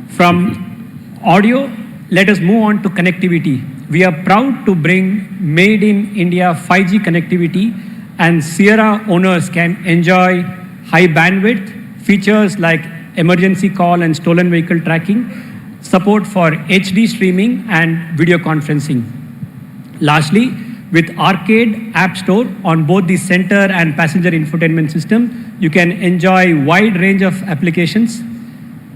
From audio, let us move on to connectivity. We are proud to bring made in India 5G connectivity, and Sierra owners can enjoy high bandwidth, features like emergency call and stolen vehicle tracking, support for HD streaming and video conferencing. Lastly, with Arcade App Store on both the center and passenger infotainment system, you can enjoy wide range of applications.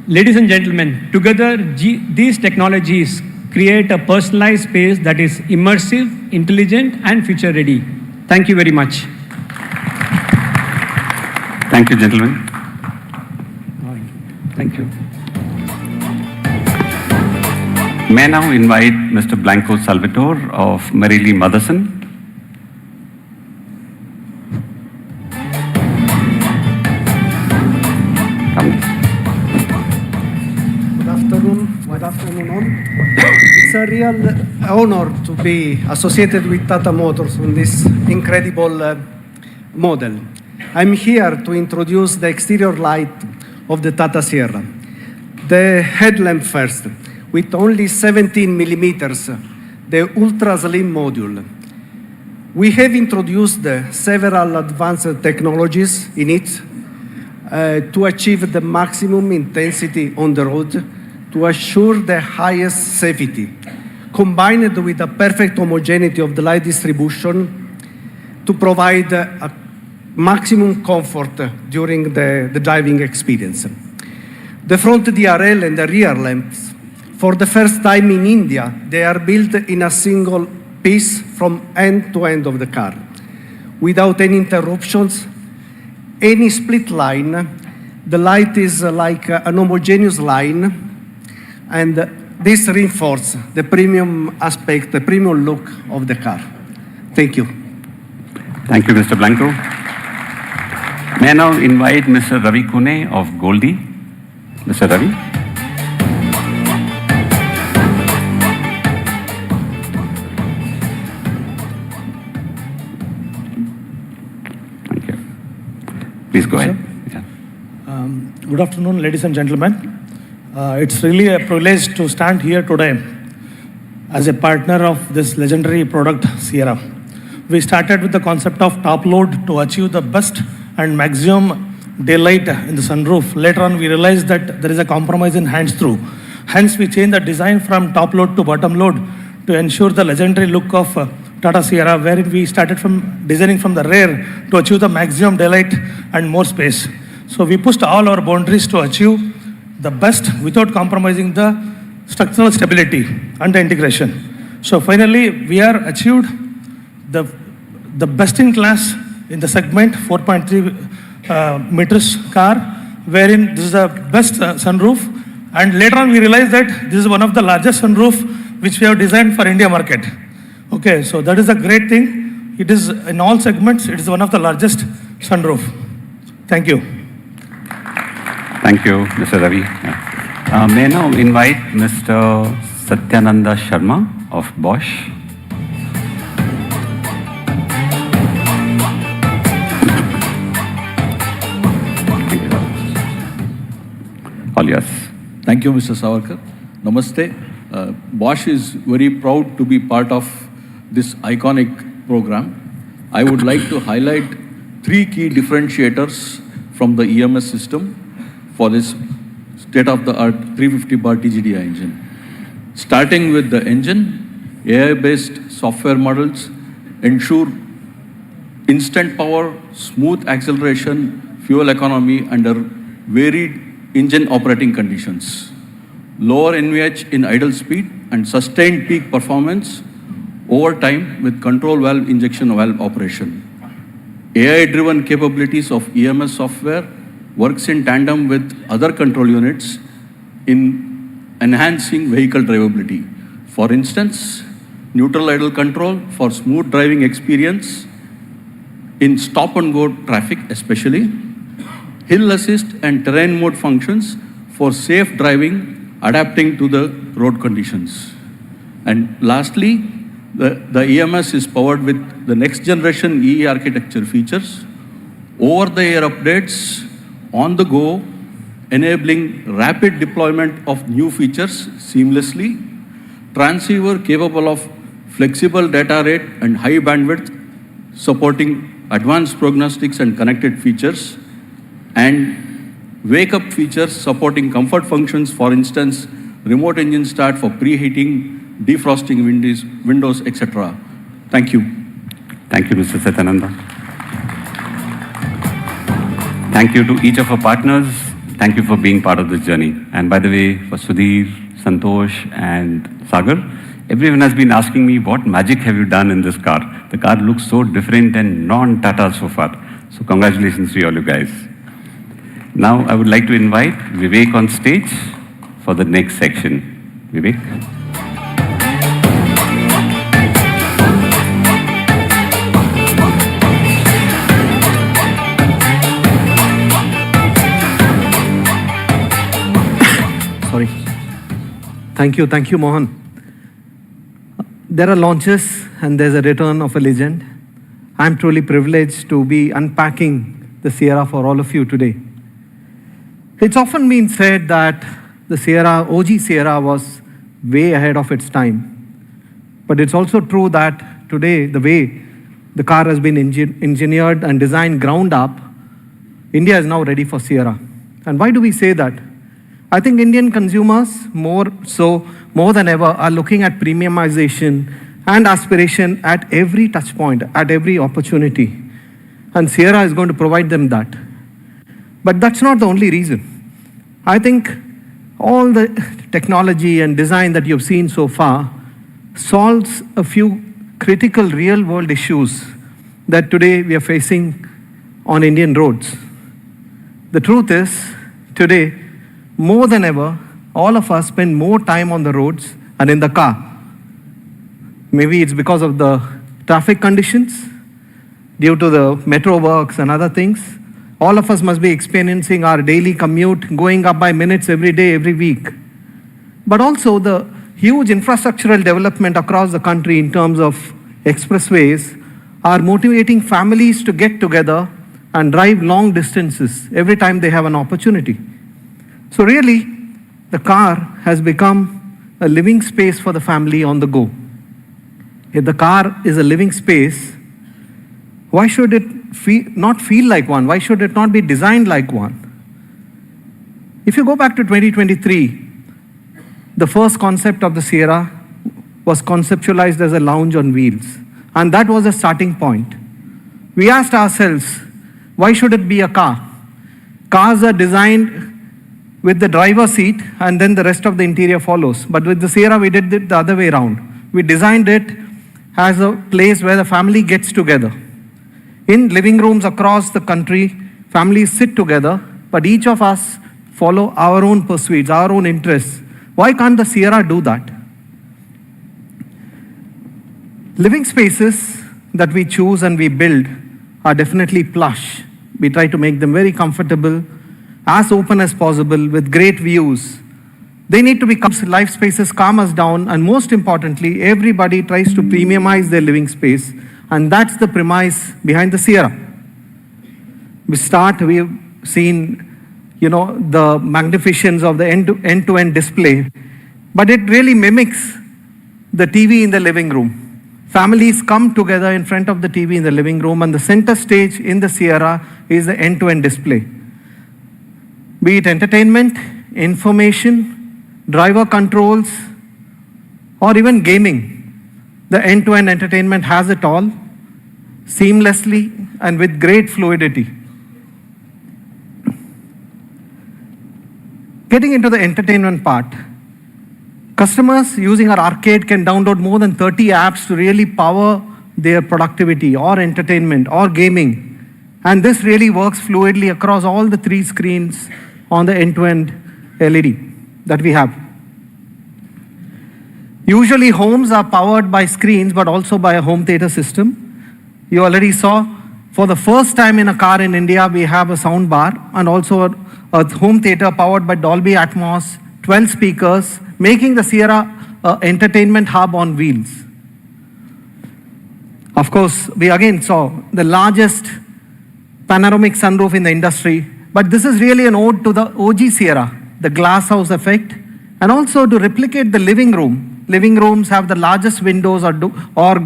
Ladies and gentlemen, together these technologies create a personalized space that is immersive, intelligent, and future ready. Thank you very much. Thank you, gentlemen. Thank you. May I now invite Mr. Blanco Salvatore of Marily Motherson. Good afternoon all. It's a real honor to be associated with Tata Motors on this incredible model. I'm here to introduce the exterior light of the Tata Sierra. The headlamp first. With only 17 millimeters, the ultra slim module. We have introduced several advanced technologies in it to achieve the maximum intensity on the road, to assure the highest safety, combined with a perfect homogeneity of the light distribution to provide a maximum comfort during the driving experience. The front DRL and the rear lamps, for the first time in India, they are built in a single piece from end to end of the car, without any interruptions, any split line. The light is like an homogeneous line, and this reinforces the premium aspect, the premium look of the car. Thank you. Thank you, Mr. Blanco. May I now invite Mr. Ravi Kune of Goldie. Mr. Ravi. Please go ahead. Good afternoon, ladies and gentlemen. It's really a privilege to stand here today as a partner of this legendary product, Sierra. We started with the concept of top load to achieve the best and maximum daylight in the sunroof. Later on, we realized that there is a compromise in hands-through. Hence, we changed the design from top load to bottom load to ensure the legendary look of Tata Sierra, wherein we started from designing from the rear to achieve the maximum daylight and more space. So we pushed all our boundaries to achieve the best without compromising the structural stability and the integration. So finally, we are achieved the best in class in the segment 4.3 meters car, wherein this is the best sunroof. And later on, we realized that this is one of the largest sunroof which we have designed for India market. Okay, so that is a great thing. It is in all segments, it is one of the largest sunroof. Thank you. Thank you, Mr. Ravi. May I now invite Mr. Satyananda Sharma of Bosch. All yours. Thank you, Mr. Savarkar. Namaste. Bosch is very proud to be part of this iconic program. I would like to highlight 3 key differentiators from the EMS system for this state-of-the-art 350 bar TGDI engine. Starting with the engine, AI-based software models ensure instant power, smooth acceleration, fuel economy under varied engine operating conditions, lower NVH in idle speed, and sustained peak performance over time with control valve injection valve operation. AI-driven capabilities of EMS software works in tandem with other control units in enhancing vehicle drivability. For instance, neutral idle control for smooth driving experience in stop-and-go traffic especially, hill assist and terrain mode functions for safe driving adapting to the road conditions. And lastly, the EMS is powered with the next generation EE architecture features, over-the-air updates, on the go, enabling rapid deployment of new features seamlessly, transceiver capable of flexible data rate and high bandwidth, supporting advanced prognostics and connected features, and wake-up features supporting comfort functions, for instance, remote engine start for preheating, defrosting windows, etc. Thank you. Thank you, Mr. Satyananda. Thank you to each of our partners. Thank you for being part of this journey. And by the way, for Sudhir, Santosh, and Sagar, everyone has been asking me, what magic have you done in this car? The car looks so different and non-Tata so far. So congratulations to all you guys. Now I would like to invite Vivek on stage for the next section. Vivek. Sorry. Thank you, Mohan. There are launches and there's a return of a legend. I'm truly privileged to be unpacking the Sierra for all of you today. It's often been said that the Sierra, OG Sierra, was way ahead of its time. But it's also true that today, the way the car has been engineered and designed ground up, India is now ready for Sierra. And why do we say that? I think Indian consumers, more than ever, are looking at premiumization and aspiration at every touch point, at every opportunity. And Sierra is going to provide them that. But that's not the only reason. I think all the technology and design that you've seen so far solves a few critical real-world issues that today we are facing on Indian roads. The truth is, today, more than ever, all of us spend more time on the roads and in the car. Maybe it's because of the traffic conditions, due to the metro works and other things. All of us must be experiencing our daily commute going up by minutes every day, every week. But also the huge infrastructural development across the country in terms of expressways are motivating families to get together and drive long distances every time they have an opportunity. So really, the car has become a living space for the family on the go. If the car is a living space, why should it not feel like one? Why should it not be designed like one? If you go back to 2023, the first concept of the Sierra was conceptualized as a lounge on wheels. And that was a starting point. We asked ourselves, why should it be a car? Cars are designed with the driver's seat and then the rest of the interior follows. But with the Sierra, we did it the other way around. We designed it as a place where the family gets together. In living rooms across the country, families sit together, but each of us follow our own pursuits, our own interests. Why can't the Sierra do that? Living spaces that we choose and we build are definitely plush. We try to make them very comfortable, as open as possible, with great views. They need to be life spaces, calm us down, and most importantly, everybody tries to premiumize their living space, and that's the premise behind the Sierra. We've seen, the magnificence of the end-to-end display, but it really mimics the TV in the living room. Families come together in front of the TV in the living room, and the center stage in the Sierra is the end-to-end display. Be it entertainment, information, driver controls, or even gaming. The end-to-end entertainment has it all, seamlessly and with great fluidity. Getting into the entertainment part, customers using our arcade can download more than 30 apps to really power their productivity or entertainment or gaming. And this really works fluidly across all the 3 screens on the end-to-end LED that we have. Usually homes are powered by screens, but also by a home theater system. You already saw, for the first time in a car in India, we have a sound bar and also a home theater powered by Dolby Atmos, 12 speakers, making the Sierra an entertainment hub on wheels. Of course, we again saw the largest panoramic sunroof in the industry, but this is really an ode to the OG Sierra, the glass house effect, and also to replicate the living room. Living rooms have the largest windows or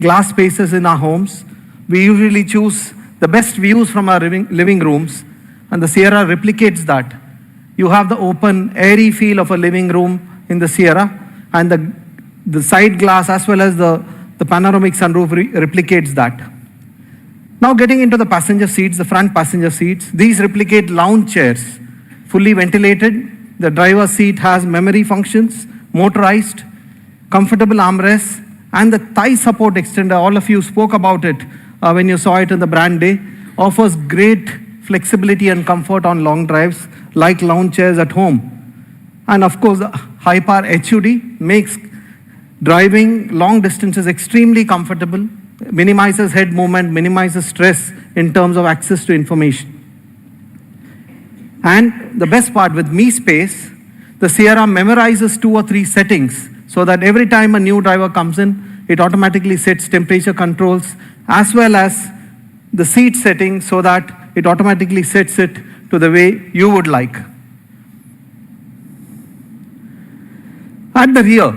glass spaces in our homes. We usually choose the best views from our living rooms, and the Sierra replicates that. You have the open, airy feel of a living room in the Sierra, and the side glass as well as the panoramic sunroof replicates that. Now getting into the passenger seats, the front passenger seats, these replicate lounge chairs, fully ventilated. The driver's seat has memory functions, motorized, comfortable armrests, and the thigh support extender, all of you spoke about it when you saw it in the brand day, offers great flexibility and comfort on long drives, like lounge chairs at home. And of course, the high power HUD makes driving long distances extremely comfortable, minimizes head movement, minimizes stress in terms of access to information. And the best part, with Mi Space, the Sierra memorizes 2 or 3 settings so that every time a new driver comes in, it automatically sets temperature controls as well as the seat setting so that it automatically sets it to the way you would like. At the rear,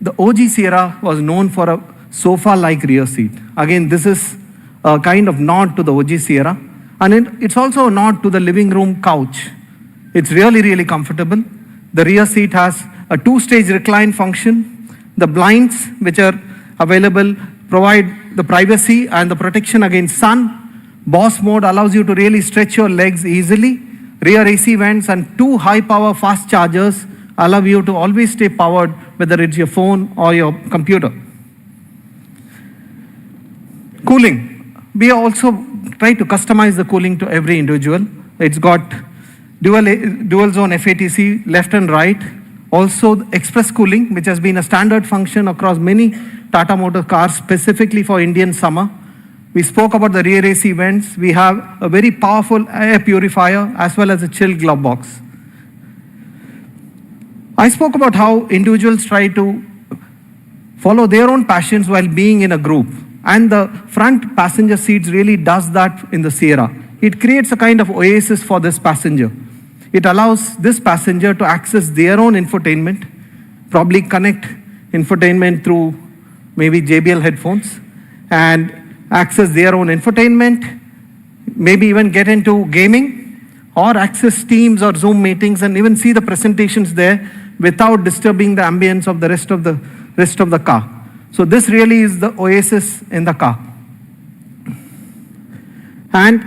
the OG Sierra was known for a sofa-like rear seat. Again, this is a kind of nod to the OG Sierra, and it's also a nod to the living room couch. It's really, really comfortable. The rear seat has a 2-stage recline function. The blinds, which are available, provide the privacy and the protection against sun. Boss mode allows you to really stretch your legs easily. Rear AC vents and 2 high-power fast chargers allow you to always stay powered, whether it's your phone or your computer. Cooling. We also try to customize the cooling to every individual. It's got dual zone FATC, left and right. Also express cooling, which has been a standard function across many Tata Motor cars, specifically for Indian summer. We spoke about the rear AC vents. We have a very powerful air purifier as well as a chill glove box. I spoke about how individuals try to follow their own passions while being in a group. And the front passenger seats really does that in the Sierra. It creates a kind of oasis for this passenger. It allows this passenger to access their own infotainment, probably connect infotainment through maybe JBL headphones, and access their own infotainment, maybe even get into gaming, or access Teams or Zoom meetings and even see the presentations there without disturbing the ambience of the rest of the car. So this really is the oasis in the car. And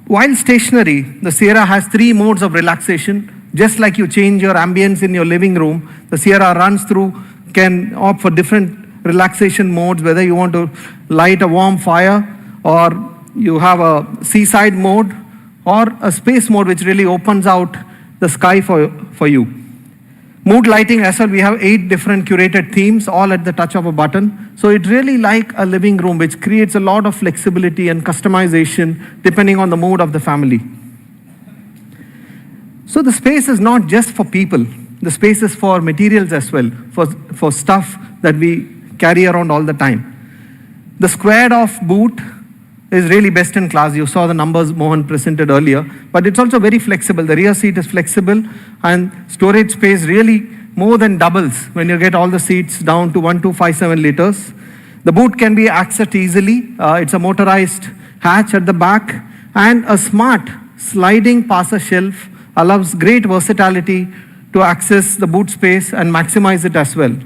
while stationary, the Sierra has 3 modes of relaxation. Just like you change your ambience in your living room, the Sierra runs through, can opt for different relaxation modes, whether you want to light a warm fire, or you have a seaside mode, or a space mode which really opens out the sky for you. Mood lighting as well, we have 8 different curated themes, all at the touch of a button. So it's really like a living room, which creates a lot of flexibility and customization depending on the mood of the family. So the space is not just for people. The space is for materials as well, for stuff that we carry around all the time. The squared off boot is really best in class. You saw the numbers Mohan presented earlier, but it's also very flexible. The rear seat is flexible, and storage space really more than doubles when you get all the seats down to 1257 liters. The boot can be accessed easily. It's a motorized hatch at the back, and a smart sliding passer shelf allows great versatility to access the boot space and maximize it as well.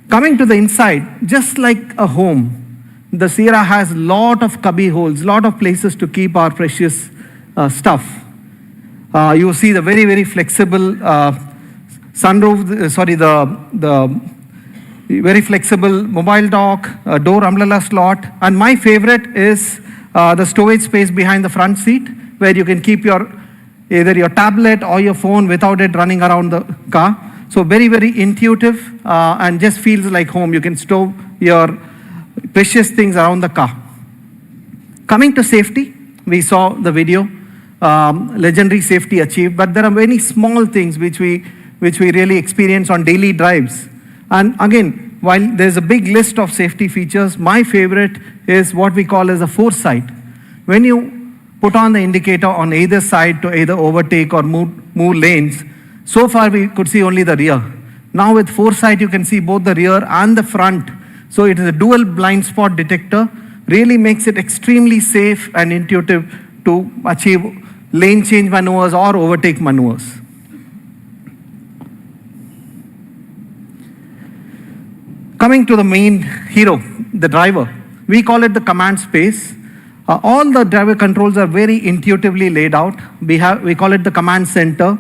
Coming to the inside, just like a home, the Sierra has a lot of cubby holes, lot of places to keep our precious stuff. You see the very, very flexible sunroof, the very flexible mobile dock, door umbrella slot, and my favorite is the storage space behind the front seat, where you can keep either your tablet or your phone without it running around the car. So very, very intuitive and just feels like home. You can store your precious things around the car. Coming to safety, we saw the video, legendary safety achieved, but there are many small things which we really experience on daily drives. And again, while there's a big list of safety features, my favorite is what we call as a foresight. When you put on the indicator on either side to either overtake or move lanes, so far we could see only the rear. Now with foresight, you can see both the rear and the front. So it is a dual blind spot detector, really makes it extremely safe and intuitive to achieve lane change maneuvers or overtake maneuvers. Coming to the main hero, the driver, we call it the command space. All the driver controls are very intuitively laid out. We call it the command center.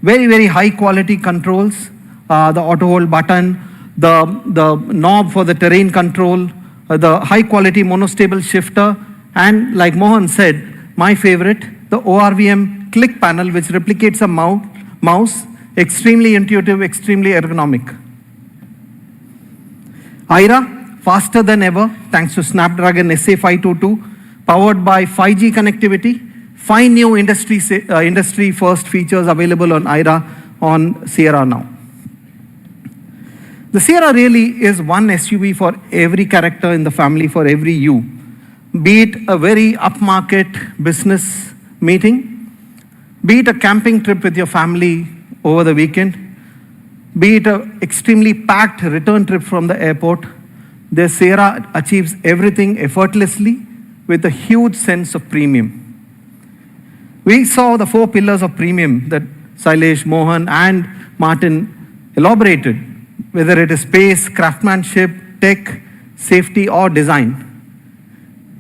Very, very high quality controls. The auto hold button, the knob for the terrain control, the high quality monostable shifter, and like Mohan said, my favorite, the ORVM click panel, which replicates a mouse, extremely intuitive, extremely ergonomic. IRA, faster than ever, thanks to Snapdragon SA522, powered by 5G connectivity, 5 new industry first features available on IRA on Sierra now. The Sierra really is one SUV for every character in the family, for every you. Be it a very upmarket business meeting, be it a camping trip with your family over the weekend, be it an extremely packed return trip from the airport, the Sierra achieves everything effortlessly with a huge sense of premium. We saw the 4 pillars of premium that Sailesh, Mohan, and Martin elaborated, whether it is space, craftsmanship, tech, safety, or design.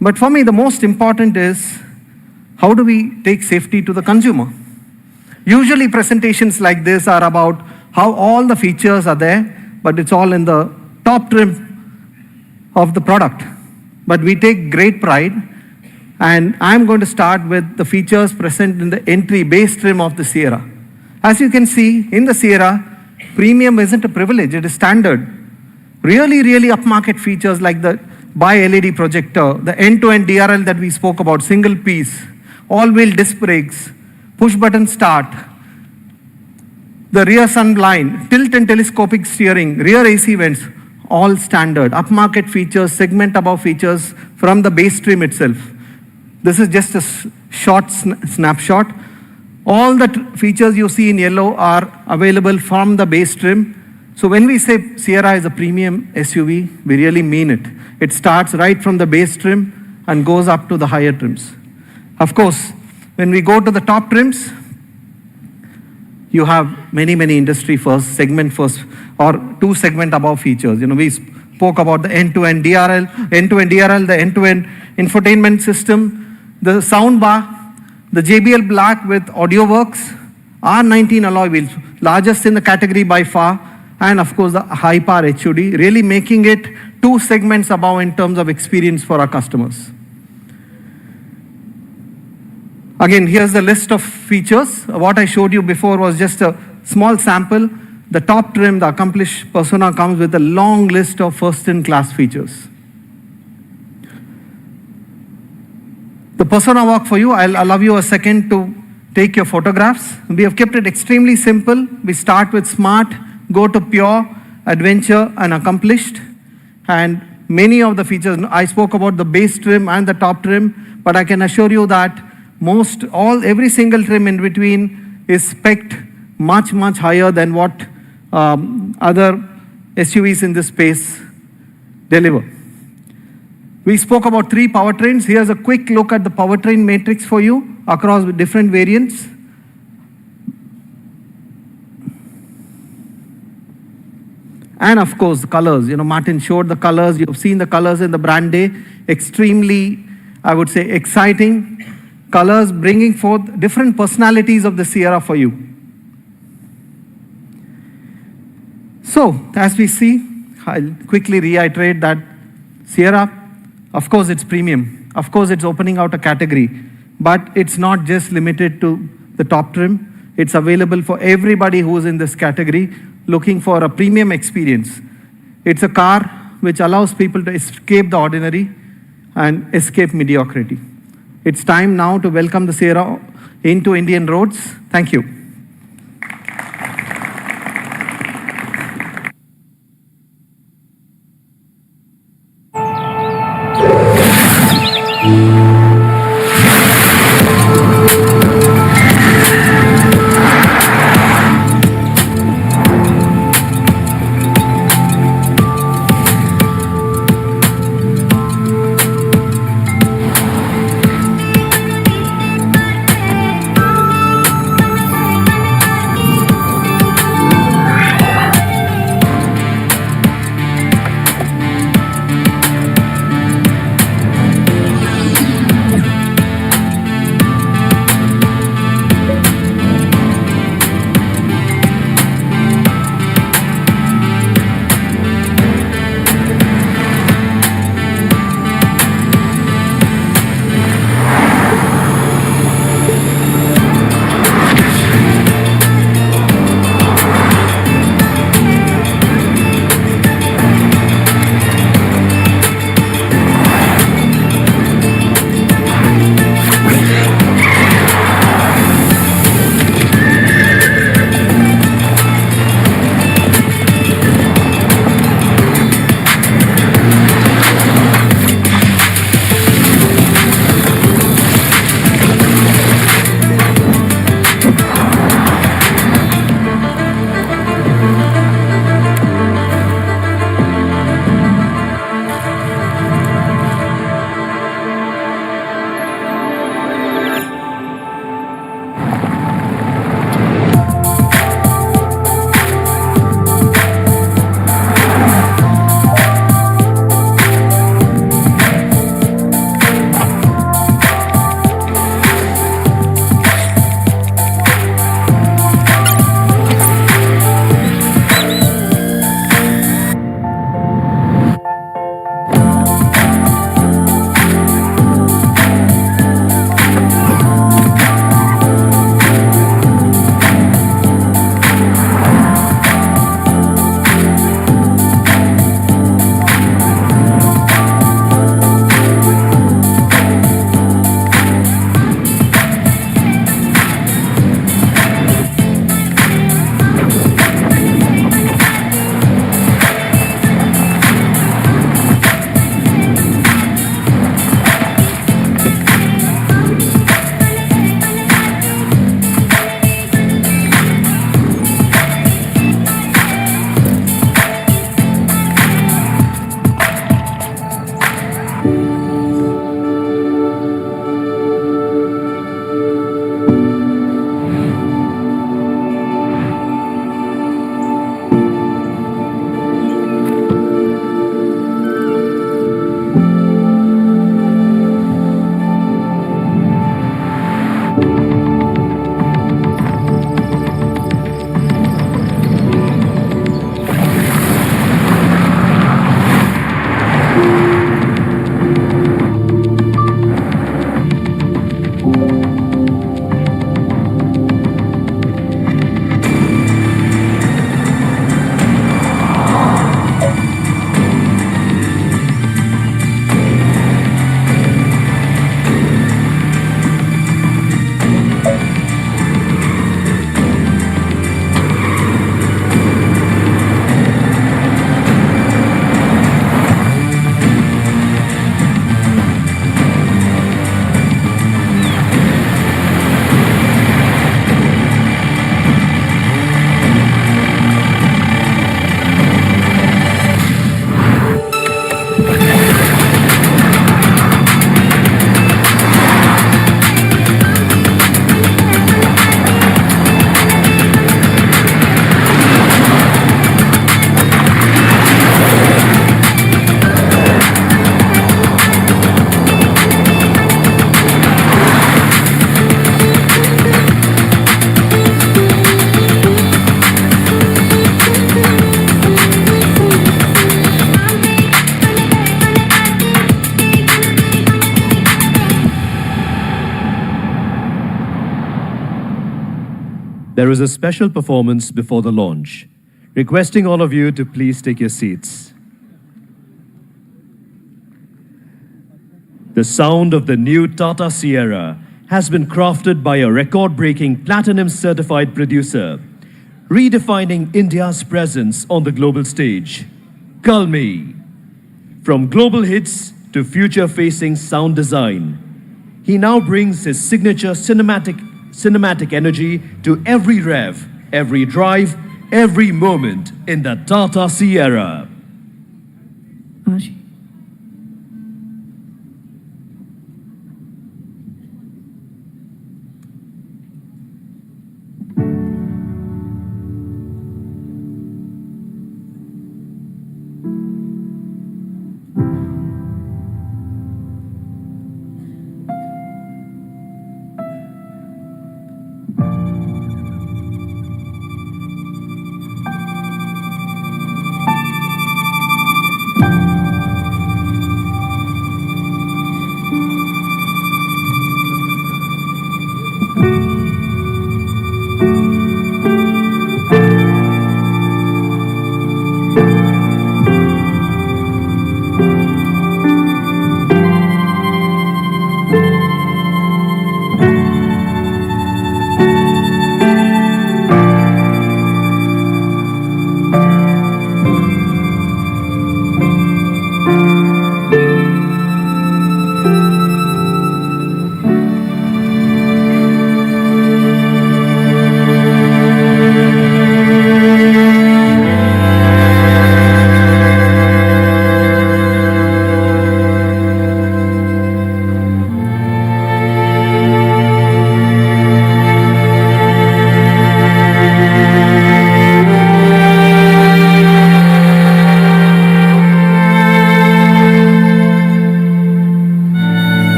But for me, the most important is, how do we take safety to the consumer? Usually presentations like this are about how all the features are there, but it's all in the top trim of the product. But we take great pride, and I'm going to start with the features present in the entry base trim of the Sierra. As you can see, in the Sierra, premium isn't a privilege, it is standard. Really, really upmarket features like the bi-LED projector, the end-to-end DRL that we spoke about, single piece, all-wheel disc brakes, push-button start, the rear sun blind, tilt and telescopic steering, rear AC vents, all standard. Upmarket features, segment above features from the base trim itself. This is just a short snapshot. All the features you see in yellow are available from the base trim. So when we say Sierra is a premium SUV, we really mean it. It starts right from the base trim and goes up to the higher trims. Of course, when we go to the top trims, you have many industry first, segment first, or 2 segment above features. We spoke about the end-to-end DRL, the end-to-end infotainment system, the sound bar, the JBL Black with AudioWorks, R19 alloy wheels, largest in the category by far, and of course the high power HUD, really making it 2 segments above in terms of experience for our customers. Again, here's the list of features. What I showed you before was just a small sample. The top trim, the accomplished persona, comes with a long list of first-in-class features. The persona walk for you, I'll allow you a second to take your photographs. We have kept it extremely simple. We start with smart, go to pure, adventure, and accomplished. And many of the features, I spoke about the base trim and the top trim, but I can assure you that every single trim in between is spec'd much higher than what other SUVs in this space deliver. We spoke about 3 powertrains. Here's a quick look at the powertrain matrix for you across different variants. And of course, the colors. Martin showed the colors. You've seen the colors in the brand day. Extremely, I would say, exciting colors, bringing forth different personalities of the Sierra for you. So, as we see, I'll quickly reiterate that Sierra, of course, it's premium. Of course, it's opening out a category. But it's not just limited to the top trim. It's available for everybody who's in this category looking for a premium experience. It's a car which allows people to escape the ordinary and escape mediocrity. It's time now to welcome the Sierra into Indian roads. Thank you. There is a special performance before the launch. Requesting all of you to please take your seats. The sound of the new Tata Sierra has been crafted by a record-breaking platinum-certified producer, redefining India's presence on the global stage. Kalmi. From global hits to future-facing sound design, he now brings his signature cinematic energy to every rev, every drive, every moment in the Tata Sierra.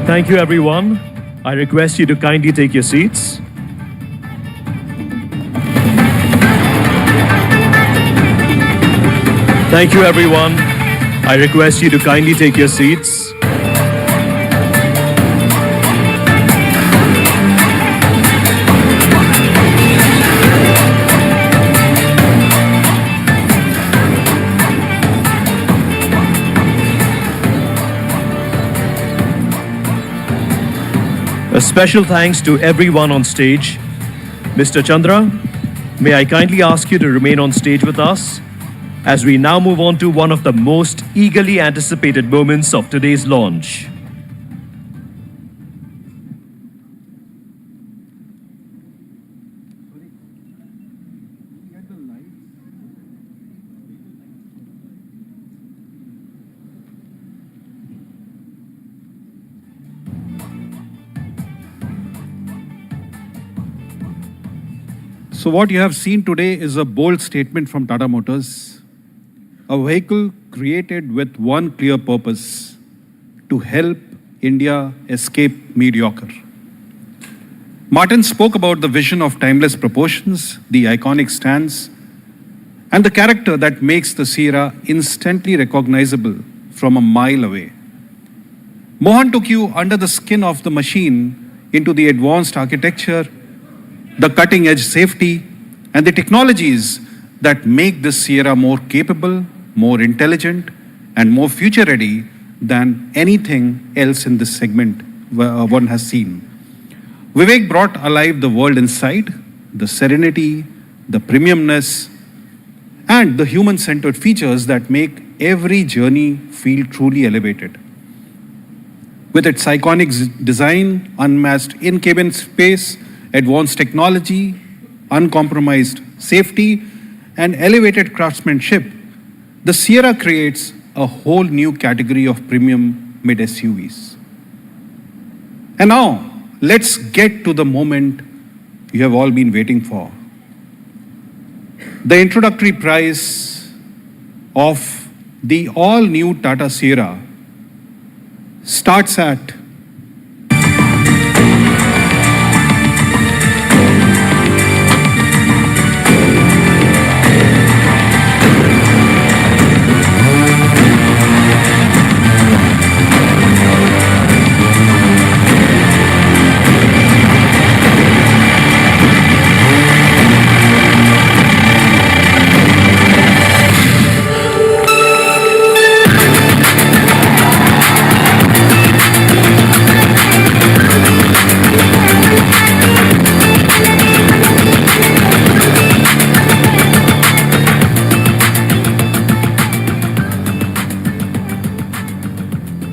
Thank you, everyone. I request you to kindly take your seats. Thank you, everyone. I request you to kindly take your seats. A special thanks to everyone on stage. Mr. Chandra, may I kindly ask you to remain on stage with us as we now move on to one of the most eagerly anticipated moments of today's launch. So what you have seen today is a bold statement from Tata Motors, a vehicle created with one clear purpose: to help India escape mediocre. Martin spoke about the vision of timeless proportions, the iconic stance, and the character that makes the Sierra instantly recognizable from a mile away. Mohan took you under the skin of the machine into the advanced architecture, the cutting-edge safety, and the technologies that make the Sierra more capable, more intelligent, and more future-ready than anything else in this segment one has seen. Vivek brought alive the world inside, the serenity, the premiumness, and the human-centered features that make every journey feel truly elevated. With its iconic design, unmatched in-cabin space, advanced technology, uncompromised safety, and elevated craftsmanship, the Sierra creates a whole new category of premium mid-SUVs. And now, let's get to the moment you have all been waiting for. The introductory price of the all-new Tata Sierra starts at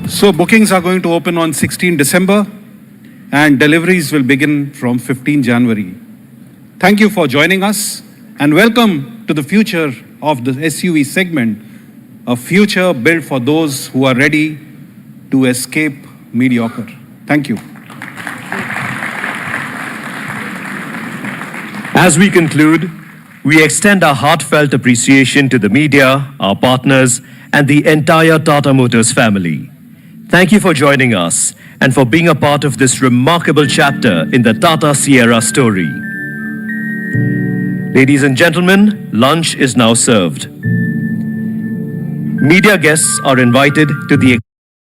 So bookings are going to open on 16 December and deliveries will begin from 15 January. Thank you for joining us and welcome to the future of the SUV segment, a future built for those who are ready to escape mediocre. Thank you. As we conclude, we extend our heartfelt appreciation to the media, our partners, and the entire Tata Motors family. Thank you for joining us and for being a part of this remarkable chapter in the Tata Sierra story. Ladies and gentlemen, lunch is now served. Media guests are invited to the